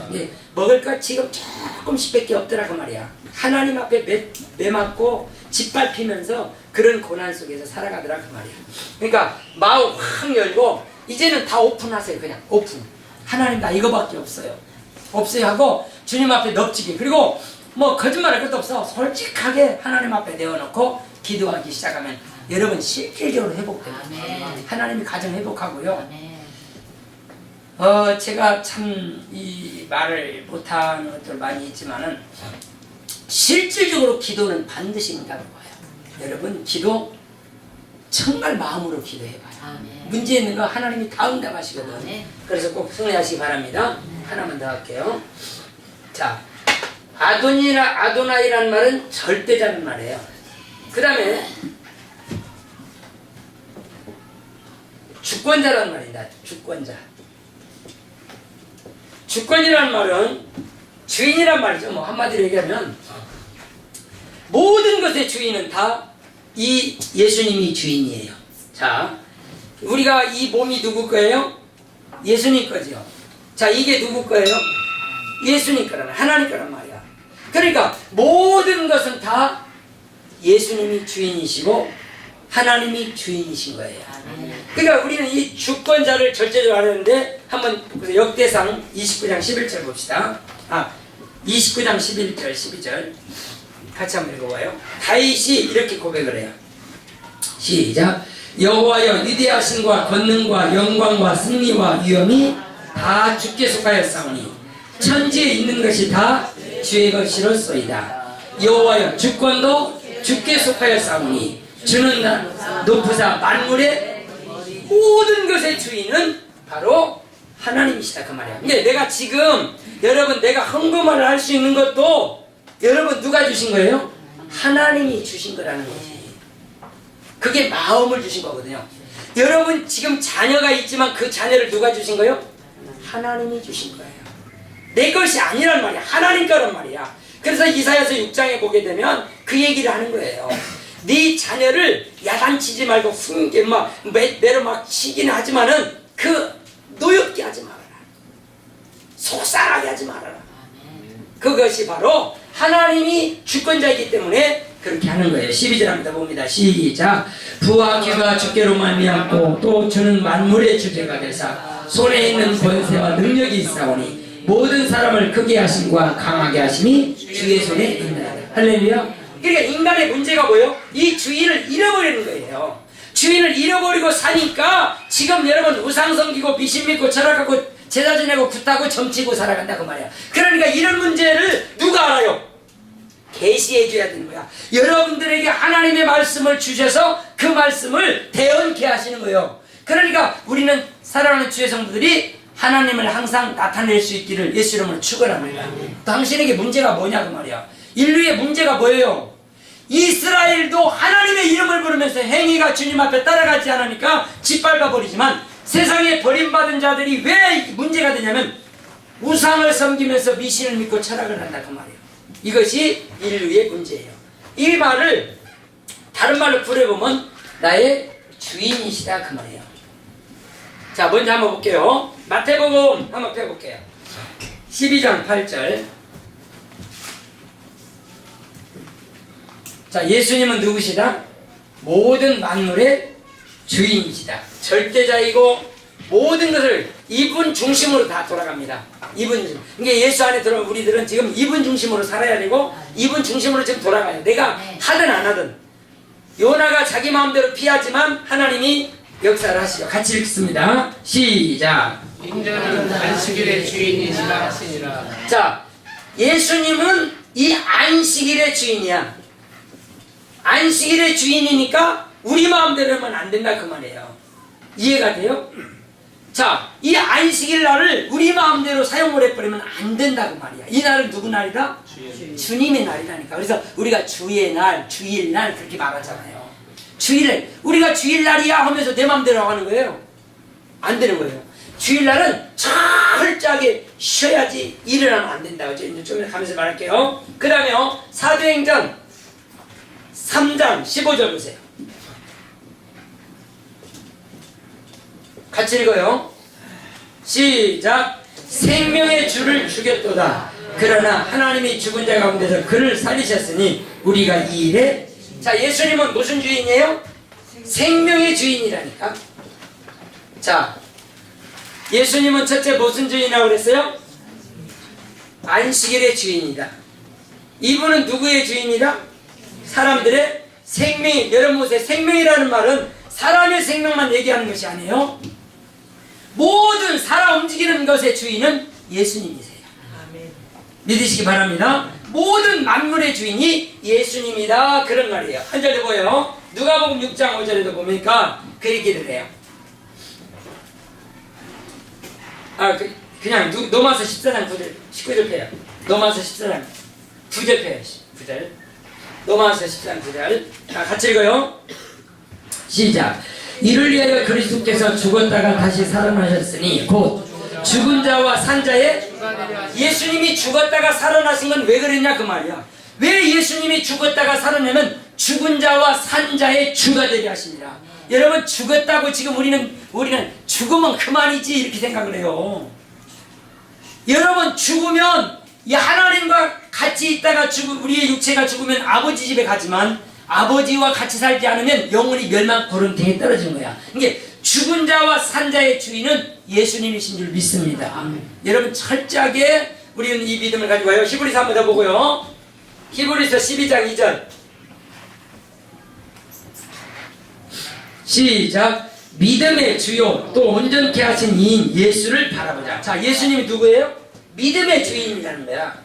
먹을 것 지금 조금씩밖에 없더라 그 말이야. 하나님 앞에 매맞고 짓밟히면서 그런 고난 속에서 살아가더라 그 말이야. 그러니까 마음 확 열고 이제는 다 오픈하세요. 그냥 오픈. 하나님 나 이거밖에 없어요. 없어요 하고 주님 앞에 넙지기. 그리고 뭐 거짓말할 것도 없어. 솔직하게 하나님 앞에 내어놓고 기도하기 시작하면 여러분 실질적으로 회복됩니다. 하나님이 가정 회복하고요. 제가 참 이 말을 못하는 것들 많이 있지만은 실질적으로 기도는 반드시 응답을 봐요. 여러분 기도 정말 마음으로 기도해봐요. 문제 있는 거 하나님이 다 응답하시거든. 그래서 꼭 승리하시기 바랍니다. 하나만 더 할게요. 자, 아도나이라는 말은 절대자는 말이에요. 그 다음에 주권자라는 말이다. 주권자. 주권이라는 말은 주인이란 말이죠. 뭐 한마디로 얘기하면 모든 것의 주인은 다 이 예수님이 주인이에요. 자, 우리가 이 몸이 누구 거예요? 예수님 거죠. 자, 이게 누구 거예요? 예수님 거란 하나님 거란 말이야. 그러니까 모든 것은 다 예수님이 주인이시고 하나님이 주인이신 거예요. 그러니까 우리는 이 주권자를 절제적으로 하는데 한번 역대상 29장 11절 봅시다. 29장 11절 12절 같이 한번 읽어봐요. 다윗이 이렇게 고백을 해요. 시작. 여호와여 위대하 신과 권능과 영광과 승리와 위엄이 다 주께 속하였사오니 천지에 있는 것이 다 주의 것이로소이다. 여호와여 주권도 주께 속하였사오니 주는 높으사 만물의 모든 것의 주인은 바로 하나님이시다 그 말이야. 근데 내가 지금 여러분 내가 헌금을 할 수 있는 것도 여러분 누가 주신 거예요? 하나님이 주신 거라는 거지. 그게 마음을 주신 거거든요. 여러분 지금 자녀가 있지만 그 자녀를 누가 주신 거예요? 하나님이 주신 거예요. 내 것이 아니란 말이야. 하나님 거란 말이야. 그래서 이사야서 6장에 보게 되면 그 얘기를 하는 거예요. 네 자녀를 야단치지 말고 매로 막 치기는 하지만은 그 노엽게 하지 말아라. 속상하게 하지 말아라. 그것이 바로 하나님이 주권자이기 때문에 그렇게 하는 거예요. 12절 한번 더 봅니다. 시작. 부와 귀가 주께로 말미암고 또 주는 만물의 주제가 되사 손에 있는 권세와 능력이 있사오니 모든 사람을 크게 하심과 강하게 하심이 주의 손에 있나이다. 할렐루야. 그러니까 인간의 문제가 뭐예요? 이 주인을 잃어버리는 거예요. 주인을 잃어버리고 사니까 지금 여러분 우상 섬기고 미신 믿고 철학하고 제사 지내고 굿하고 점치고 살아간다 그 말이야. 그러니까 이런 문제를 누가 알아요? 계시해 줘야 되는 거야. 여러분들에게 하나님의 말씀을 주셔서 그 말씀을 대언케 하시는 거예요. 그러니까 우리는 사랑하는 주의 성도들이 하나님을 항상 나타낼 수 있기를 예수 이름으로 축원합니다. 당신에게 문제가 뭐냐 그 말이야. 인류의 문제가 뭐예요? 이스라엘도 하나님의 이름을 부르면서 행위가 주님 앞에 따라가지 않으니까 짓밟아 버리지만 세상에 버림받은 자들이 왜 문제가 되냐면 우상을 섬기면서 미신을 믿고 철학을 한다 그 말이에요. 이것이 인류의 문제예요. 이 말을 다른 말로 풀어보면 나의 주인이시다 그 말이에요. 자, 먼저 한번 볼게요. 마태복음 한번 펴볼게요. 12장 8절. 자, 예수님은 누구시다? 모든 만물의 주인이시다. 절대자이고 모든 것을 이분 중심으로 다 돌아갑니다. 이분 중심. 그러니까 예수 안에 들어온 우리들은 지금 이분 중심으로 살아야 되고 이분 중심으로 지금 돌아가요. 내가 하든 안 하든. 요나가 자기 마음대로 피하지만 하나님이 역사를 하시죠. 같이 읽습니다. 시작. 인자는 안식일의 주인이시라 하시니라. 자, 예수님은 이 안식일의 주인이야. 안식일의 주인이니까 우리 마음대로 하면 안 된다 그 말이에요. 이해가 돼요? 자, 이 안식일 날을 우리 마음대로 사용을 해버리면 안 된다 그 말이야. 이 날은 누구 날이다? 주님의 날이라니까. 그래서 우리가 주의 날, 주일 날 그렇게 말하잖아요. 주일날, 우리가 주일날이야 하면서 내 마음대로 하는 거예요. 안 되는 거예요. 주일날은 철저하게 쉬어야지 일을 하면 안 된다고. 이제 좀 가면서 말할게요. 그 다음에요, 사도행전 3장 15절 보세요. 같이 읽어요. 시작. 생명의 주를 죽였도다. 그러나 하나님이 죽은 자 가운데서 그를 살리셨으니 우리가 이 일에. 자, 예수님은 무슨 주인이에요? 생명의 주인이라니까. 자, 예수님은 첫째 무슨 주인이라고 그랬어요? 안식일의 주인이다. 이분은 누구의 주인이다? 사람들의 생명. 여러분 보세요. 생명이라는 말은 사람의 생명만 얘기하는 것이 아니에요. 모든 살아 움직이는 것의 주인은 예수님이세요. 아멘. 믿으시기 바랍니다. 모든 만물의 주인이 예수님이다 그런 말이에요. 한 절에 보여요. 누가복음 6장 5절에도 보니까 그 얘기를 해요. 그냥 로마서 14장 9절 19절 펴요. 로마서 14장 9절 펴요. 9절. 로마서 14장 9절. 자, 같이 읽어요. 시작. 이를 위하여 그리스도께서 죽었다가 다시 살아나셨으니 곧 죽은 자와 산 자의. 예수님이 죽었다가 살아나신 건 왜 그랬냐 그 말이야. 왜 예수님이 죽었다가 살아나면 죽은 자와 산 자의 주가 되게 하십니다. 여러분, 죽었다고 지금 우리는 죽으면 그만이지 이렇게 생각을 해요. 여러분, 죽으면 이 하나님과 같이 있다가 우리의 육체가 죽으면 아버지 집에 가지만 아버지와 같이 살지 않으면 영혼이 멸망 고름등에 떨어지는 거야. 그러니까 죽은 자와 산 자의 주인은 예수님이신 줄 믿습니다. 여러분, 철저하게 우리는 이 믿음을 가지고 와요. 히브리서 한번 더 보고요. 히브리서 12장 2절. 시작. 믿음의 주요 또 온전케 하신 이인 예수를 바라보자. 자, 예수님이 누구예요? 믿음의 주인이라는 거야.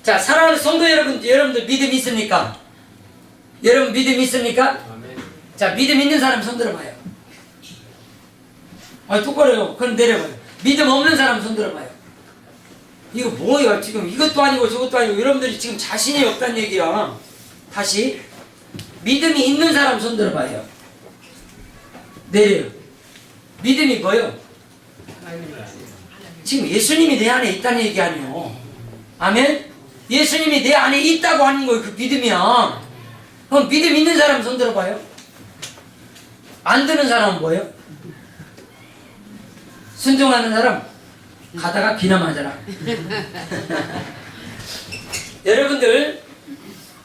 자, 사랑하는 성도 여러분들 믿음 있습니까? 여러분 믿음 있습니까? 자, 믿음 있는 사람 손 들어봐요. 똑바로요. 그럼 내려봐요. 믿음 없는 사람 손 들어봐요. 이거 뭐예요? 지금 이것도 아니고 저것도 아니고 여러분들이 지금 자신이 없다는 얘기야. 다시 믿음이 있는 사람 손 들어봐요. 내려요. 믿음이 뭐요? 지금 예수님이 내 안에 있다는 얘기 아니에요. 아멘? 예수님이 내 안에 있다고 하는 거예요. 그 믿음이야. 그럼 믿음 있는 사람 손 들어봐요. 안 드는 사람은 뭐예요? 순종하는 사람 가다가 비나 맞아라. 여러분들,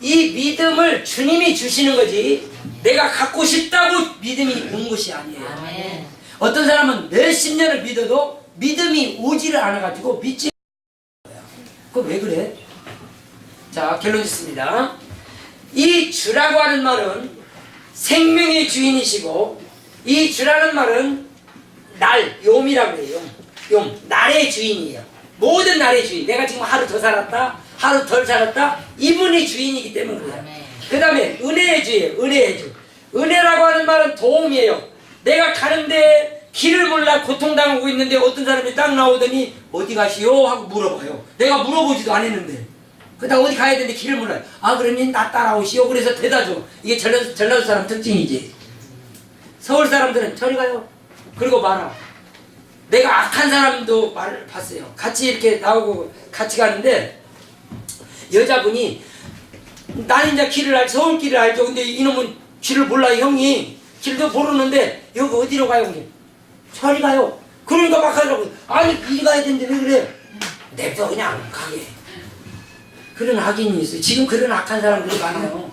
이 믿음을 주님이 주시는 거지 내가 갖고 싶다고 믿음이 온 것이 아니에요. 아멘. 어떤 사람은 몇십 년을 믿어도 믿음이 오지를 않아가지고 믿지 않아요. 그거 왜 그래? 자, 결론 있습니다. 이 주라고 하는 말은 생명의 주인이시고, 이 주라는 말은 날, 욤이라고 해요. 욤, 날의 주인이에요. 모든 날의 주인. 내가 지금 하루 더 살았다, 하루 덜 살았다, 이분이 주인이기 때문에 그래요. 그 다음에 은혜의 주예요. 은혜의 주. 은혜라고 하는 말은 도움이에요. 내가 가는데 길을 몰라 고통당하고 있는데 어떤 사람이 딱 나오더니 어디 가시오? 하고 물어봐요. 내가 물어보지도 않았는데. 그다음 어디 가야 되는데 길을 몰라요. 아, 그러니 나 따라오시오. 그래서 대다 줘. 이게 전라도 사람 특징이지. 서울 사람들은 저리 가요. 그리고 말아. 내가 악한 사람도 말을 봤어요. 같이 이렇게 나오고 같이 가는데 여자분이 나는 이제 길을 알죠. 서울 길을 알죠. 근데 이놈은 길을 몰라요. 형이 길도 모르는데 여기 어디로 가요? 그래. 저리 가요. 그러니까 막 하더라고. 아니 이리 가야 되는데 왜 그래? 냅둬 그냥 가게. 그런 악인이 있어요. 지금 그런 악한 사람들이 많아요.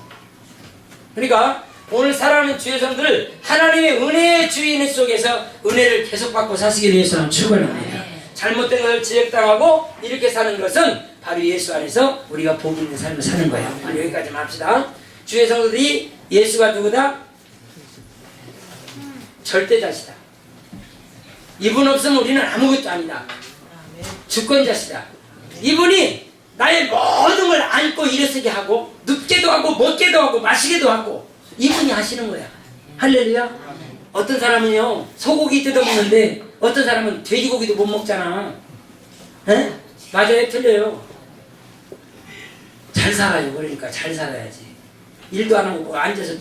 그러니까 오늘 살아가는 주의 성들 하나님의 은혜의 주인 속에서 은혜를 계속 받고 사시기 위해서는 축원합니다. 잘못된 것을 지적당하고 이렇게 사는 것은 바로 예수 안에서 우리가 복 있는 삶을 사는 거예요. 여기까지만 합시다. 주의 성도들이 예수가 누구다? 절대자시다. 이분 없으면 우리는 아무것도 아니다. 주권자시다. 이분이 나의 모든 걸 안고 일어서게 하고 눕게도 하고 먹게도 하고 마시게도 하고 이분이 하시는 거야. 할렐루야. 어떤 사람은요 소고기 뜯어먹는데 어떤 사람은 돼지고기도 못 먹잖아. 에? 맞아요? 틀려요? 잘 살아요. 그러니까 잘 살아야지. 일도 안 하고 앉아서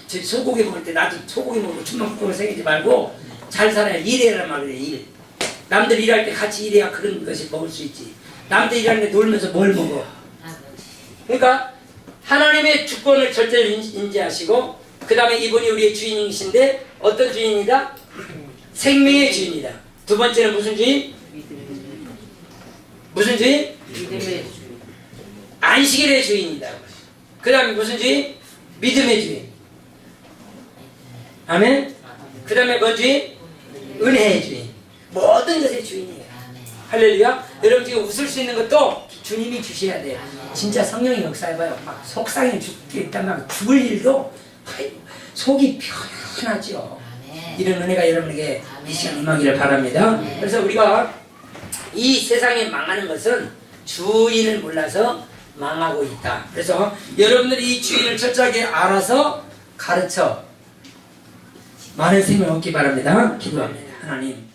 저 소고기 먹을 때 나도 소고기 먹고 춤만 먹고 생기지 말고 잘 살아야 일해란 말이에요. 일. 남들 일할 때 같이 일해야 그런 것이 먹을 수 있지. 남들 일하는데 놀면서 뭘 먹어? 그러니까 하나님의 주권을 절대로 인지하시고 그 다음에 이분이 우리의 주인이신데 어떤 주인이다? 생명의 주인이다. 두 번째는 무슨 주인? 무슨 주인? 믿음의 주인. 안식일의 주인이다. 그 다음에 무슨 주인? 믿음의 주인. 아멘? 그 다음에 뭔 주인? 은혜의 주인. 모든 것의 주인이에요. 할렐루야. 여러분 지금 웃을 수 있는 것도 주님이 주셔야 돼요. 진짜 성령이 역사해봐요. 막 속상해 죽겠다면 죽을 일도 속이 편하죠. 이런 은혜가 여러분에게 이 시간 임하기를 바랍니다. 그래서 우리가 이 세상에 망하는 것은 주인을 몰라서 망하고 있다. 그래서 여러분들이 이 주인을 철저하게 알아서 가르쳐 많은 생명을 얻기 바랍니다. 기도합니다. 하나님